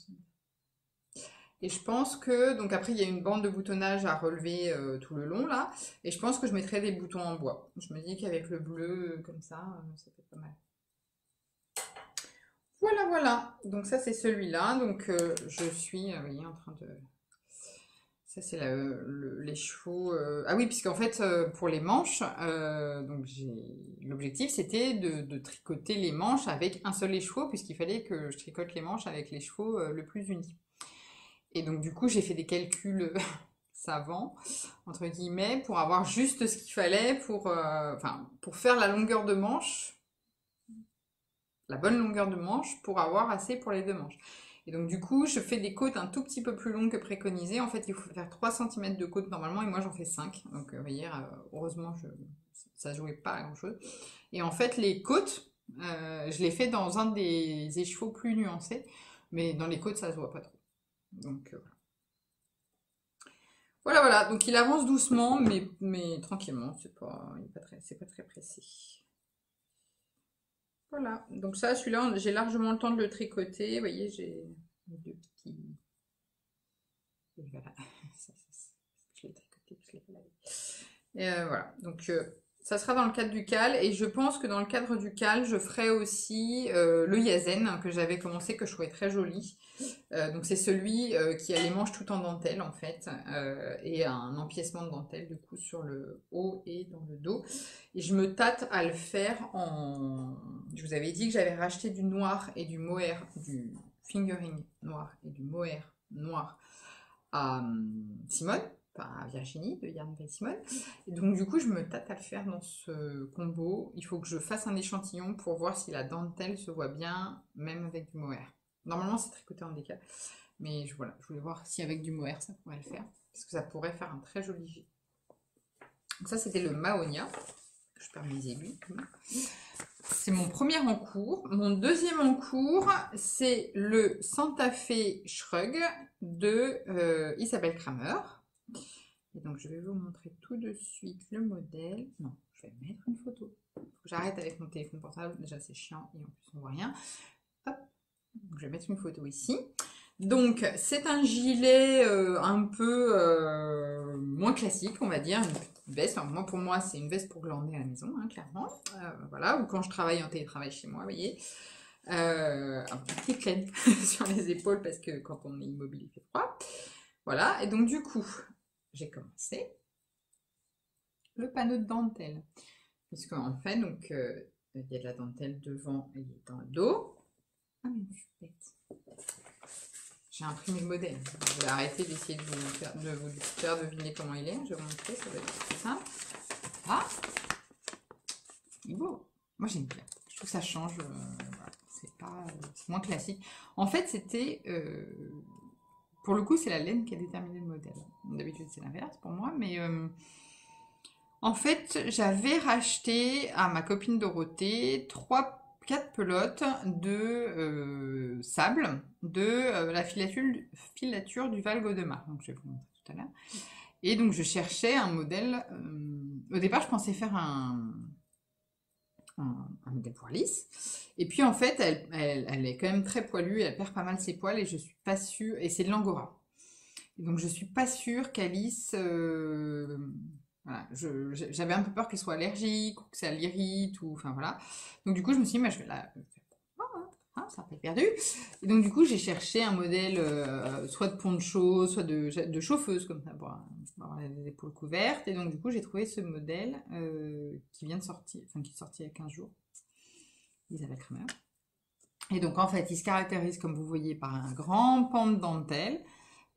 Et je pense que, donc après, il y a une bande de boutonnage à relever tout le long, là, et je pense que je mettrai des boutons en bois. Je me dis qu'avec le bleu, comme ça peut être pas mal. Voilà, voilà. Donc ça, c'est celui-là. Donc je suis, vous voyez, en train de... Ça, c'est les chevaux. Ah oui, puisqu'en fait, pour les manches, donc l'objectif, c'était de tricoter les manches avec un seul écheveau, puisqu'il fallait que je tricote les manches avec l'écheveau le plus uni. Et donc, du coup, j'ai fait des calculs savants, entre guillemets, pour avoir juste ce qu'il fallait pour faire la longueur de manche, la bonne longueur de manche, pour avoir assez pour les deux manches. Et donc du coup, je fais des côtes un tout petit peu plus longues que préconisé. En fait, il faut faire 3 cm de côte normalement, et moi j'en fais 5. Donc vous voyez, heureusement, ça jouait pas à grand chose. Et en fait, les côtes, je les fais dans un des écheveaux plus nuancés, mais dans les côtes, ça se voit pas trop. Donc voilà. Voilà, donc il avance doucement, mais tranquillement, c'est pas très pressé. Voilà, donc ça, celui-là, j'ai largement le temps de le tricoter. Vous voyez, j'ai deux petits... Et voilà, je l'ai tricoté, je l'ai pas lavé. Et voilà, donc ça sera dans le cadre du cal. Et je pense que dans le cadre du cal, je ferai aussi le Yazen que j'avais commencé, que je trouvais très joli. Donc c'est celui qui a les manches tout en dentelle en fait, et un empiècement de dentelle du coup sur le haut et dans le dos. Et je me tâte à le faire Je vous avais dit que j'avais racheté du noir et du mohair, du fingering noir et du mohair noir à Simone, enfin à Virginie de Yarn by Simone. Et donc du coup je me tâte à le faire dans ce combo. Il faut que je fasse un échantillon pour voir si la dentelle se voit bien même avec du mohair. Normalement, c'est tricoté en décal. Mais voilà, je voulais voir si avec du mohair, ça pourrait le faire. Parce que ça pourrait faire un très joli jet. Donc ça, c'était le Mahonia. Je perds mes aiguilles. C'est mon premier en cours. Mon deuxième en cours, c'est le Santa Fe Shrug de Isabelle Kramer. Et donc, je vais vous montrer tout de suite le modèle. Non, je vais mettre une photo. J'arrête avec mon téléphone portable. Déjà, c'est chiant et en plus, on voit rien. Hop. Je vais mettre une photo ici. Donc, c'est un gilet un peu moins classique, on va dire, une petite veste. Enfin, pour moi, c'est une veste pour glander à la maison, hein, clairement. Voilà, ou quand je travaille en télétravail chez moi, vous voyez. Un petit plaid sur les épaules parce que quand on est immobile, il fait froid. Voilà, et donc du coup, j'ai commencé le panneau de dentelle. Parce qu'en fait, donc, il y a de la dentelle devant et dans le dos. Ah, mais je suis bête. J'ai imprimé le modèle. Je vais arrêter d'essayer de vous faire deviner comment il est. Je vais vous montrer, ça va être plus simple. Ah, il est beau. Moi, j'aime bien. Je trouve que ça change. Voilà. C'est moins classique. En fait, c'était... pour le coup, c'est la laine qui a déterminé le modèle. D'habitude, c'est l'inverse pour moi. Mais en fait, j'avais racheté à ma copine Dorothée 4 pelotes de sable de la filature du Val Godemar. Donc je vais vous montrer tout à l'heure. Et donc je cherchais un modèle. Au départ, je pensais faire un modèle pour Alice. Et puis en fait, elle est quand même très poilue, elle perd pas mal ses poils et je suis pas sûre, et c'est de l'angora. Donc je suis pas sûre qu'Alice, voilà, j'avais un peu peur qu'elle soit allergique ou que ça l'irrite ou enfin voilà. Donc du coup je me suis dit, bah, je vais la ça n'a pas perdu. Et donc du coup j'ai cherché un modèle soit de poncho, soit de chauffeuse comme ça pour avoir les épaules couvertes. Et donc du coup j'ai trouvé ce modèle qui vient de sortir, enfin qui est sorti il y a 15 jours, Isabelle Kremer. Et donc en fait il se caractérise comme vous voyez par un grand pan de dentelle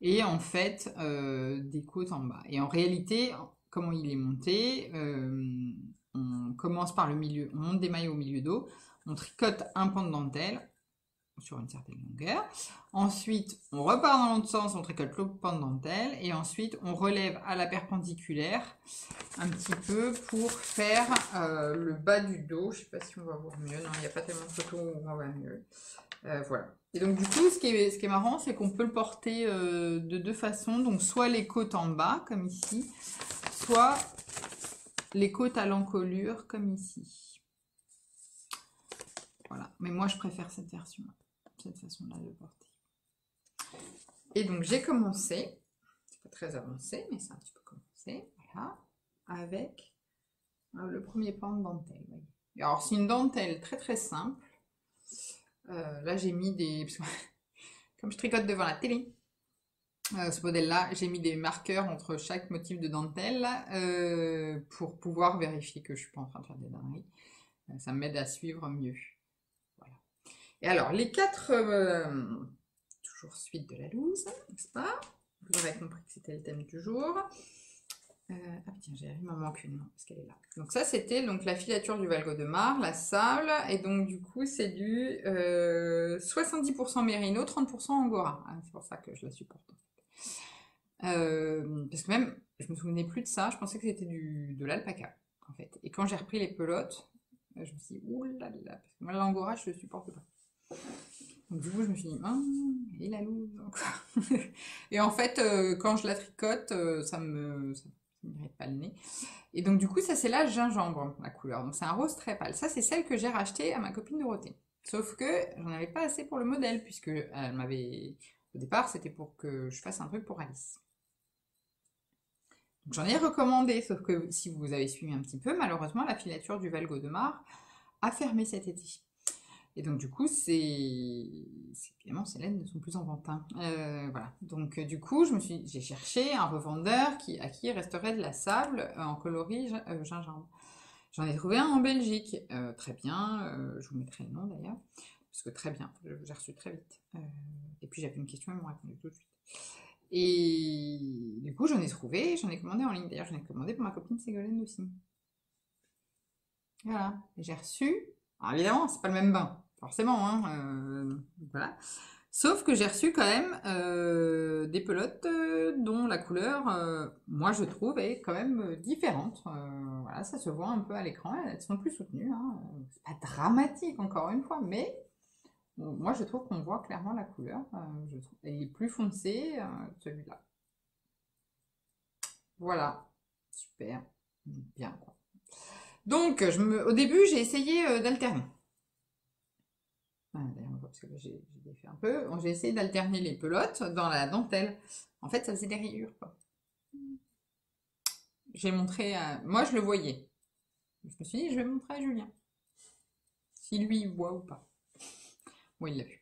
et en fait des côtes en bas. Et en réalité, comment il est monté, on commence par le milieu, on monte des mailles au milieu dos, on tricote un pan de dentelle sur une certaine longueur. Ensuite, on repart dans l'autre sens, on tricote l'autre pan de dentelle et ensuite on relève à la perpendiculaire un petit peu pour faire le bas du dos. Je sais pas si on va voir mieux, non, il n'y a pas tellement de photos où on va mieux. Voilà. Et donc du coup, ce qui est marrant, c'est qu'on peut le porter de deux façons. Donc soit les côtes en bas, comme ici, soit les côtes à l'encolure, comme ici. Voilà. Mais moi, je préfère cette version-là, cette façon-là de porter. Et donc j'ai commencé, c'est pas très avancé, mais c'est un petit peu commencé, voilà, avec le premier pan de dentelle. Voyez. Alors c'est une dentelle très très simple. Là j'ai mis des... Comme je tricote devant la télé, ce modèle-là, j'ai mis des marqueurs entre chaque motif de dentelle pour pouvoir vérifier que je suis pas en train de faire des dingueries. Ça m'aide à suivre mieux. Voilà. Et alors, les quatre... toujours suite de la loose, n'est-ce pas? Vous aurez compris que c'était le thème du jour. Ah tiens, il m'en manque une, parce qu'elle est là. Donc ça, c'était donc la filature du Valgo de Mar, la sable, et donc du coup, c'est du 70% Mérino, 30% Angora. Ah, c'est pour ça que je la supporte. Parce que même, je me souvenais plus de ça, je pensais que c'était de l'alpaca, en fait. Et quand j'ai repris les pelotes, je me suis dit, ouh là là, parce que moi, l'angora, je ne supporte pas. Donc du coup, je me suis dit, et la loose encore. Et en fait, quand je la tricote, ça m'irrite pas le nez. Et donc du coup, ça c'est la gingembre, la couleur. Donc c'est un rose très pâle. Ça c'est celle que j'ai rachetée à ma copine Dorothée. Sauf que j'en avais pas assez pour le modèle, puisque elle m'avait... Au départ, c'était pour que je fasse un truc pour Alice. Donc j'en ai recommandé, sauf que si vous avez suivi un petit peu, malheureusement, la filature du Valgo de Mar a fermé cet été. Et donc du coup, évidemment, ces laines ne sont plus en vente. Hein. Voilà. Donc du coup, j'ai cherché un revendeur à qui il resterait de la sable en coloris gingembre. J'en ai trouvé un en Belgique, très bien. Je vous mettrai le nom d'ailleurs, parce que très bien, j'ai reçu très vite. Et puis j'avais une question, ils m'ont répondu tout de suite. Et du coup, j'en ai trouvé, j'en ai commandé en ligne. D'ailleurs, j'en ai commandé pour ma copine Ségolène aussi. Voilà. Et j'ai reçu. Alors évidemment, c'est pas le même bain, forcément. Hein, voilà. Sauf que j'ai reçu quand même des pelotes dont la couleur, moi je trouve, est quand même différente. Voilà, ça se voit un peu à l'écran, elles sont plus soutenues. Hein. C'est pas dramatique encore une fois, mais moi je trouve qu'on voit clairement la couleur. Je trouve elle est plus foncée, celui-là. Voilà, super, bien quoi. Donc au début j'ai essayé d'alterner. D'ailleurs, parce que j'ai défait un peu. J'ai essayé d'alterner les pelotes dans la dentelle. En fait, ça faisait des rayures, quoi. J'ai montré à... Moi, je le voyais. Je me suis dit, je vais montrer à Julien. Si lui, il voit ou pas. Oui, il l'a vu.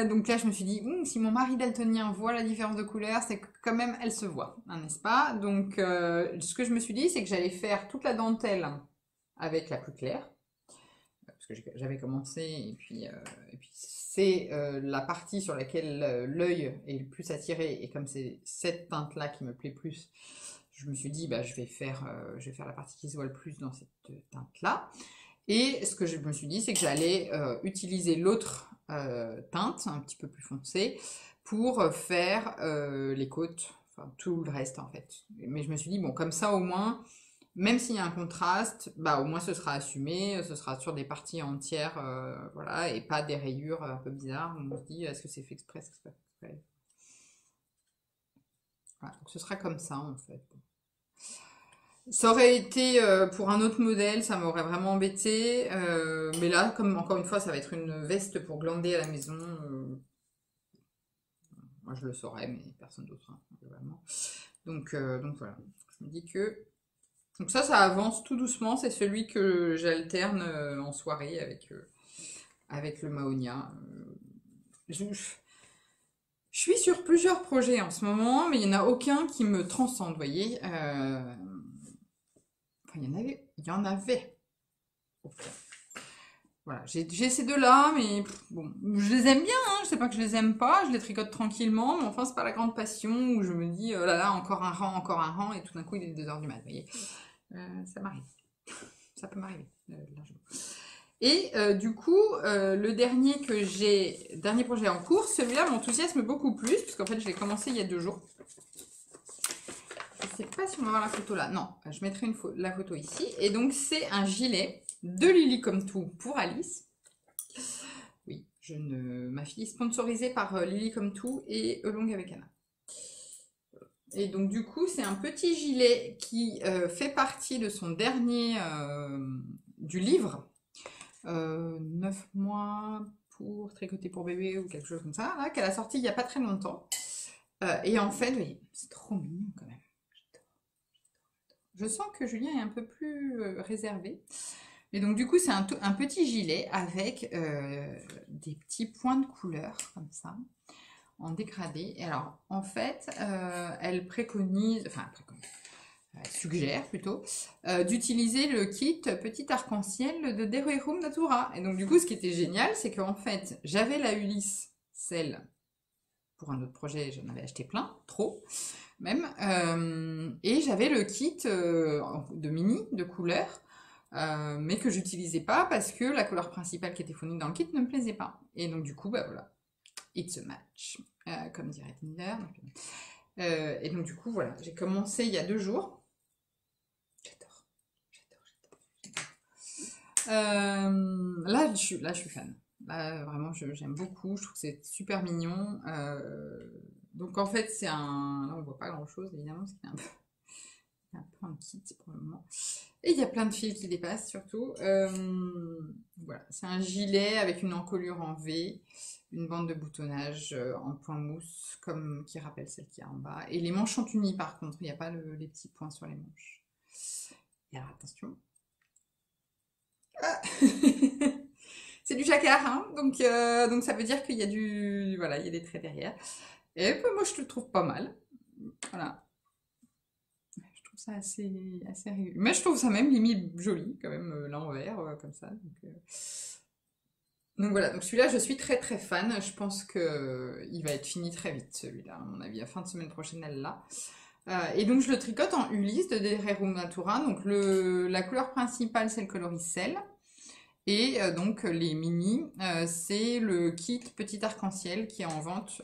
Donc là, je me suis dit, si mon mari daltonien voit la différence de couleur, c'est que quand même, elle se voit, hein, n'est-ce pas? Donc, ce que je me suis dit, c'est que j'allais faire toute la dentelle avec la plus claire. Parce que j'avais commencé, et puis c'est la partie sur laquelle l'œil est le plus attiré, et comme c'est cette teinte-là qui me plaît plus, je me suis dit, bah, je vais faire la partie qui se voit le plus dans cette teinte-là. Et ce que je me suis dit, c'est que j'allais utiliser l'autre teinte, un petit peu plus foncée, pour faire les côtes, enfin tout le reste en fait. Mais je me suis dit, bon, comme ça au moins... Même s'il y a un contraste, bah au moins ce sera assumé, ce sera sur des parties entières, voilà, et pas des rayures un peu bizarres. On se dit, est-ce que c'est fait exprès, est-ce que c'est pas fait exprès? Voilà, donc ce sera comme ça en fait. Ça aurait été pour un autre modèle, ça m'aurait vraiment embêté. Mais là, comme encore une fois, ça va être une veste pour glander à la maison. Moi, je le saurais, mais personne d'autre, hein, globalement. Donc voilà. Je me dis que. Donc ça avance tout doucement. C'est celui que j'alterne en soirée avec le Mahonia. Je suis sur plusieurs projets en ce moment, mais il n'y en a aucun qui me transcende, vous voyez. Enfin, il y en avait. Aucun. Voilà, j'ai ces deux-là, mais bon, je les aime bien, hein, je sais pas que je les aime pas, je les tricote tranquillement, mais enfin, c'est pas la grande passion où je me dis, oh là là, encore un rang, et tout d'un coup, il est 2 heures du mat, vous voyez. Ça m'arrive. Ça peut m'arriver, largement. Et du coup, dernier projet en cours, celui-là m'enthousiasme beaucoup plus, puisqu'en fait, je l'ai commencé il y a 2 jours. Je sais pas si on va voir la photo là. Non, je mettrai la photo ici. Et donc, c'est un gilet de Lily Comme Tout pour Alice. Oui, ma fille est sponsorisée par Lily Comme Tout et Elong avec Anna. Et donc, du coup, c'est un petit gilet qui fait partie de son dernier du livre. 9 mois pour tricoter pour bébé ou quelque chose comme ça, là, qu'elle a sorti il n'y a pas très longtemps. Et en fait, oui, c'est trop mignon quand même. Je sens que Julien est un peu plus réservé. Et donc, du coup, c'est un petit gilet avec des petits points de couleur, comme ça, en dégradé. Et alors, en fait, elle suggère plutôt, d'utiliser le kit Petit Arc-en-Ciel de Dererum Natura. Et donc, du coup, ce qui était génial, c'est qu'en fait, j'avais la Ulysse, celle, pour un autre projet, j'en avais acheté plein, trop même, et j'avais le kit de mini, de couleurs, mais que j'utilisais pas parce que la couleur principale qui était fournie dans le kit ne me plaisait pas. Et donc, du coup, bah voilà, it's a match, comme dirait Tinder. Et donc, du coup, voilà, j'ai commencé il y a 2 jours. Là, je suis fan. Là, vraiment, j'aime beaucoup. Je trouve que c'est super mignon. Donc, en fait, c'est un. Là, on voit pas grand-chose, évidemment, parce qu'il y a un peu un kit pour le moment. Et il y a plein de fils qui dépassent, surtout. Voilà, c'est un gilet avec une encolure en V, une bande de boutonnage en point mousse, qui rappelle celle qu'il y a en bas. Et les manches sont unies, par contre. Il n'y a pas les petits points sur les manches. Et alors, attention. Ah c'est du jacquard, hein, donc ça veut dire qu'il y a voilà, il y a des traits derrière. Et bah, moi, je le trouve pas mal. Voilà. Je trouve ça assez régulier. Mais je trouve ça même limite joli, quand même, l'envers, comme ça. Donc voilà, donc celui-là, je suis très très fan. Je pense que il va être fini très vite, celui-là. À mon avis, à fin de semaine prochaine, elle l'a. Et donc, je le tricote en Ulysse de Dererum Natura. Donc, la couleur principale, c'est le coloris sel. Et donc les mini, c'est le kit Petit Arc-en-Ciel qui est en vente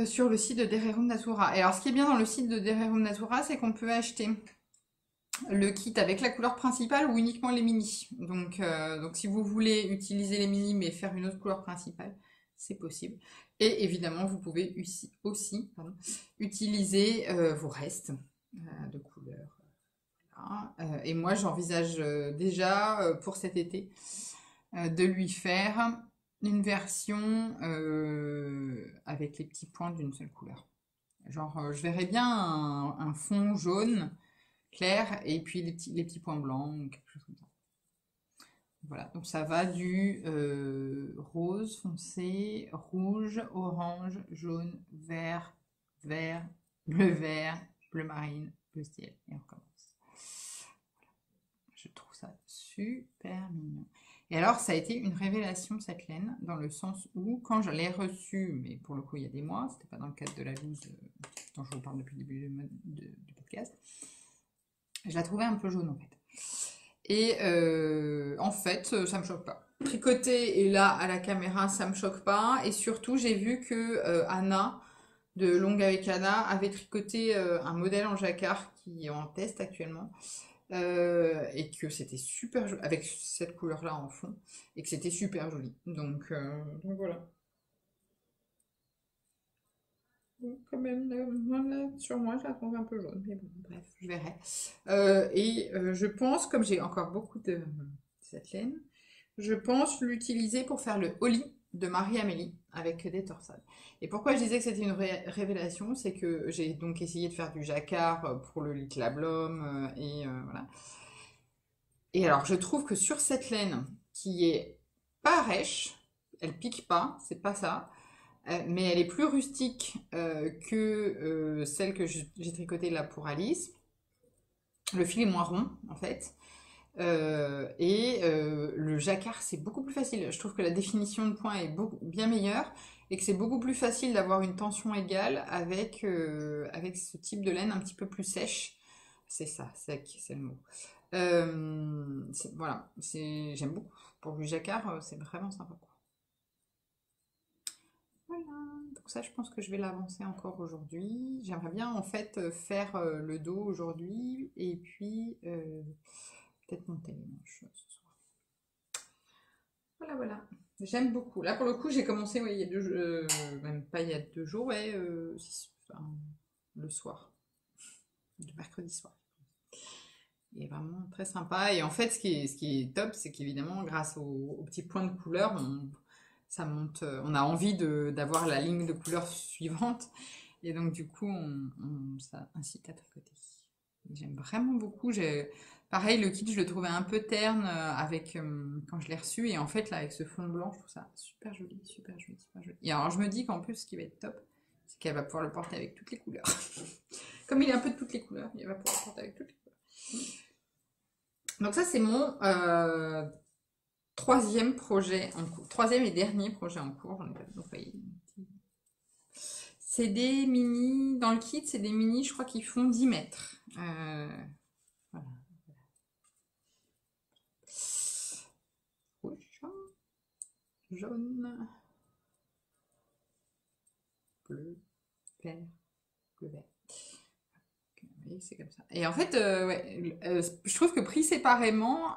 sur le site de Dererum Natura. Et alors ce qui est bien dans le site de Dererum Natura, c'est qu'on peut acheter le kit avec la couleur principale ou uniquement les mini. Donc si vous voulez utiliser les mini mais faire une autre couleur principale, c'est possible. Et évidemment, vous pouvez aussi utiliser vos restes de couleurs. Et moi, j'envisage déjà pour cet été de lui faire une version avec les petits points d'une seule couleur. Genre, je verrais bien un fond jaune clair et puis les petits points blancs ou quelque chose comme ça. Voilà, donc ça va du rose foncé, rouge, orange, jaune, vert, bleu marine, bleu ciel. Et on recommence. Je trouve ça super mignon. Et alors, ça a été une révélation, cette laine, dans le sens où, quand je l'ai reçue, mais pour le coup, il y a des mois, c'était pas dans le cadre de la loose dont je vous parle depuis le début du podcast, je la trouvais un peu jaune, en fait. Et en fait, ça me choque pas. Tricoter, et là, à la caméra, ça me choque pas. Et surtout, j'ai vu que Anna, de Longue avec Anna, avait tricoté un modèle en jacquard qui est en test actuellement. Et que c'était super joli, avec cette couleur-là en fond, et que c'était super joli. Donc voilà. Bon, quand même, là, sur moi, je la trouve un peu jaune. Mais bon, bref, je verrai. Je pense, comme j'ai encore beaucoup de cette laine, je pense l'utiliser pour faire le holly de Marie-Amélie avec des torsades. Et pourquoi je disais que c'était une révélation, c'est que j'ai donc essayé de faire du jacquard pour le lit Lablum voilà. Et alors, je trouve que sur cette laine qui est pas rêche, elle pique pas, c'est pas ça, mais elle est plus rustique que celle que j'ai tricotée là pour Alice. Le fil est moins rond en fait. Le jacquard, c'est beaucoup plus facile. Je trouve que la définition de point est bien meilleure et que c'est beaucoup plus facile d'avoir une tension égale avec ce type de laine un petit peu plus sèche. C'est ça, c'est le mot. Voilà, j'aime beaucoup. Pour du jacquard, c'est vraiment sympa, quoi. Voilà, donc ça, je pense que je vais l'avancer encore aujourd'hui. J'aimerais bien en fait faire le dos aujourd'hui et puis peut-être monter les manches ce soir. Voilà, voilà. J'aime beaucoup. Là, pour le coup, j'ai commencé ouais, il y a même pas il y a 2 jours, ouais, enfin, le soir, le mercredi soir. Il est vraiment très sympa. Et en fait, ce qui est top, c'est qu'évidemment, grâce aux petits points de couleur, ça monte, on a envie d'avoir la ligne de couleur suivante. Et donc, du coup, ça incite à tricoter. J'aime vraiment beaucoup. Pareil, le kit, je le trouvais un peu terne quand je l'ai reçu. Et en fait, là, avec ce fond blanc, je trouve ça super joli, super joli, super joli. Et alors, je me dis qu'en plus, ce qui va être top, c'est qu'elle va pouvoir le porter avec toutes les couleurs. Comme il est un peu de toutes les couleurs, il va pouvoir le porter avec toutes les couleurs. Donc ça, c'est mon troisième projet en cours. Troisième et dernier projet en cours. C'est des mini, dans le kit, c'est des mini, je crois qu'ils font 10 mètres. Voilà. Rouge, jaune, bleu, vert, bleu, vert. Oui, c'est comme ça. Et en fait, ouais, je trouve que pris séparément,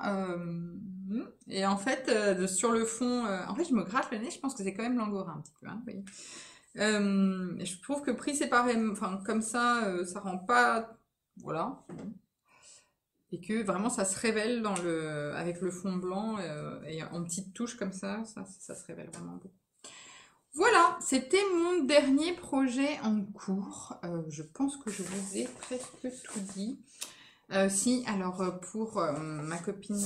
et en fait, sur le fond, en fait, je me gratte le nez, je pense que c'est quand même l'angora un petit peu, hein, oui. Je trouve que pris séparément, enfin, comme ça rend pas, voilà. Et que vraiment, ça se révèle avec le fond blanc, et en petites touches comme ça se révèle vraiment beaucoup. Voilà, c'était mon dernier projet en cours. Je pense que je vous ai presque tout dit. Si, alors pour ma copine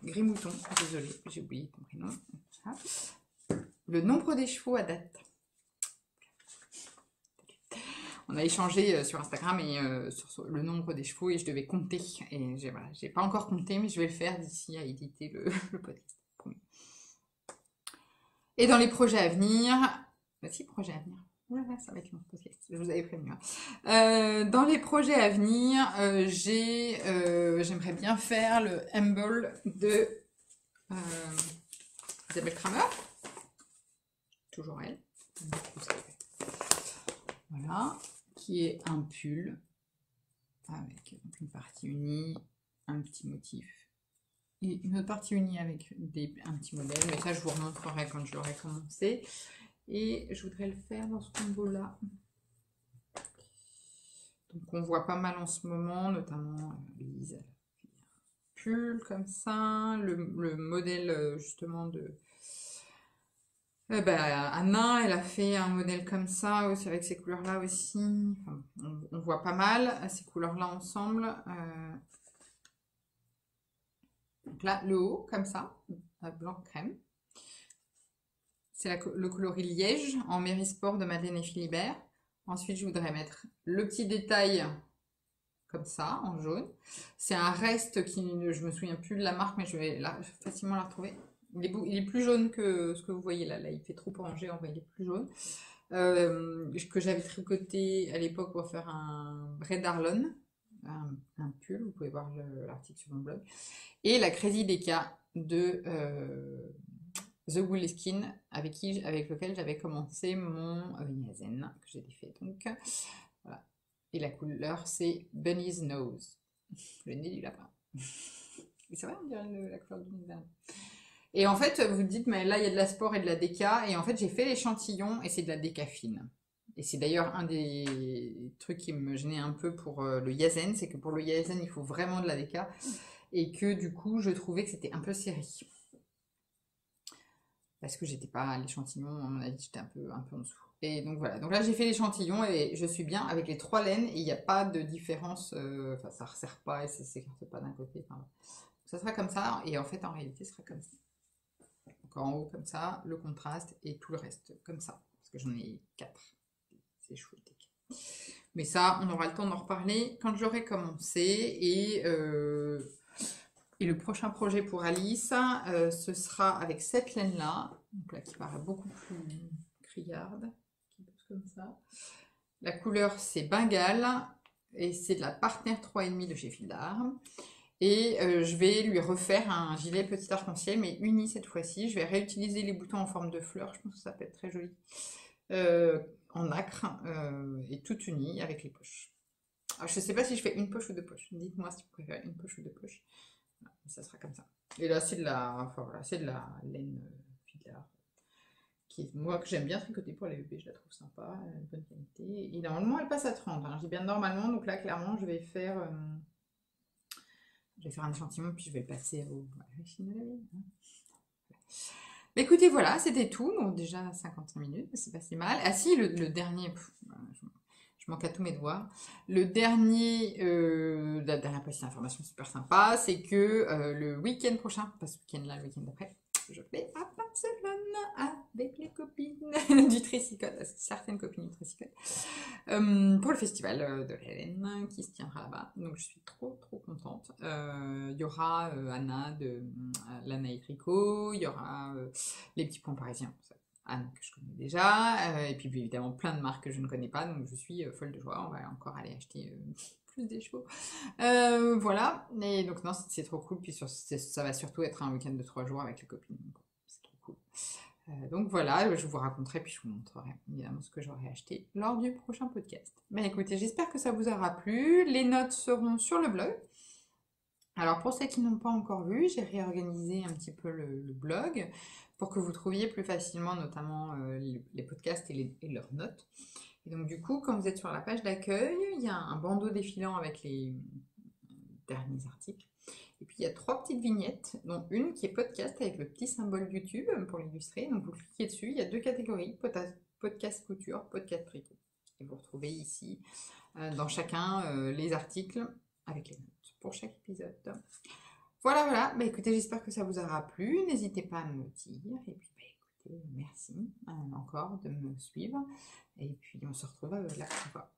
Grimouton, désolée, j'ai oublié ton prénom. Le nombre des chevaux à date. On a échangé sur Instagram et sur le nombre des chevaux et je devais compter. Et j'ai pas encore compté, mais je vais le faire d'ici à éditer le podcast. Et dans les projets à venir, si, projets à venir. Voilà, ça va être long podcast, je vous avais prévenu. Dans les projets à venir, j'aimerais bien faire le Humble de Isabelle Kramer. Toujours elle. Voilà, qui est un pull avec une partie unie, un petit motif et une autre partie unie avec un petit modèle, mais ça je vous remontrerai quand je l'aurai commencé. Et je voudrais le faire dans ce combo là. Donc on voit pas mal en ce moment, notamment Lise, pull comme ça, le modèle justement de Anna, elle a fait un modèle comme ça aussi, avec ces couleurs là aussi. Enfin, on voit pas mal ces couleurs là ensemble. Donc là, le haut, comme ça, blanc crème. C'est le coloris liège en Mérisport de Madeleine et Philibert. Ensuite, je voudrais mettre le petit détail comme ça, en jaune. C'est un reste qui, je me souviens plus de la marque, mais je vais facilement la retrouver. Il est plus jaune que ce que vous voyez là. Là, il fait trop orangé, en vrai, il est plus jaune. Que j'avais tricoté à l'époque pour faire un Red Arlon. Un pull, vous pouvez voir l'article sur mon blog. Et la Crazy Deka de The Wool Skin, avec lequel j'avais commencé mon Yazen, que j'ai défait. Donc, voilà. Et la couleur, c'est Bunny's Nose, le nez du lapin. C'est vrai, on dirait la couleur du nez. Et en fait, vous dites, mais là, il y a de la sport et de la déca. Et en fait, j'ai fait l'échantillon et c'est de la déca fine. Et c'est d'ailleurs un des trucs qui me gênait un peu pour le Yazen, c'est que pour le Yazen, il faut vraiment de la DK. Et que du coup, je trouvais que c'était un peu serré. Parce que j'étais pas à l'échantillon, à mon avis, j'étais un peu en dessous. Et donc voilà, donc là j'ai fait l'échantillon et je suis bien avec les 3 laines et il n'y a pas de différence, enfin ça ne resserre pas et ça ne s'écarte pas d'un côté. Enfin, ça sera comme ça et en fait en réalité ce sera comme ça. Donc en haut comme ça, le contraste et tout le reste comme ça. Parce que j'en ai 4. C'est chouette. Mais ça, on aura le temps d'en reparler quand j'aurai commencé et le prochain projet pour Alice, ce sera avec cette laine-là, donc là qui paraît beaucoup plus criarde, qui pousse comme ça. La couleur c'est Bengale et c'est de la Partner 3,5 de chez Fil d'Art. Et je vais lui refaire un gilet petit arc-en-ciel, mais uni cette fois-ci. Je vais réutiliser les boutons en forme de fleurs, je pense que ça peut être très joli. En nacre et tout uni avec les poches. Alors, je ne sais pas si je fais une poche ou 2 poches. Dites-moi si vous préférez une poche ou 2 poches. Ça sera comme ça. Et là, c'est de la, enfin, voilà, c'est de la laine Fil-d'Art qui, moi, que j'aime bien tricoter pour les bébés. Je la trouve sympa, de bonne qualité. Et normalement, elle passe à 30. Hein. Je dis bien normalement. Donc là, clairement, je vais faire un échantillon puis je vais le passer au machine à laver. Mais écoutez, voilà, c'était tout. Donc déjà 55 minutes, c'est pas si mal. Ah si, le dernier, je manque à tous mes devoirs. La dernière petite information super sympa, c'est que le week-end prochain, pas ce week-end-là, le week-end d'après, je vais à Barcelone avec les copines du Tricicote, certaines copines du Tricicote, pour le festival de la laine qui se tiendra là-bas. Donc je suis trop contente. Il y aura Anna de Lana et Tricot, il y aura les petits points parisiens. Anne que je connais déjà, et puis évidemment plein de marques que je ne connais pas, donc je suis folle de joie, on va encore aller acheter plus des chevaux. Voilà, et donc non, c'est trop cool, puis ça va surtout être un week-end de 3 jours avec les copines, donc c'est trop cool. Donc voilà, je vous raconterai, puis je vous montrerai évidemment ce que j'aurai acheté lors du prochain podcast. Mais écoutez, j'espère que ça vous aura plu, les notes seront sur le blog. Alors pour ceux qui n'ont pas encore vu, j'ai réorganisé un petit peu le blog pour que vous trouviez plus facilement notamment les podcasts et leurs notes. Et donc du coup, quand vous êtes sur la page d'accueil, il y a un bandeau défilant avec les derniers articles. Et puis il y a 3 petites vignettes, dont une qui est podcast avec le petit symbole YouTube pour l'illustrer. Donc vous cliquez dessus, il y a 2 catégories, podcast couture, podcast tricot. Et vous retrouvez ici dans chacun les articles avec les notes pour chaque épisode. Voilà. Bah, écoutez, j'espère que ça vous aura plu. N'hésitez pas à me le dire. Et puis, bah, écoutez, merci encore de me suivre. Et puis, on se retrouve la prochaine fois.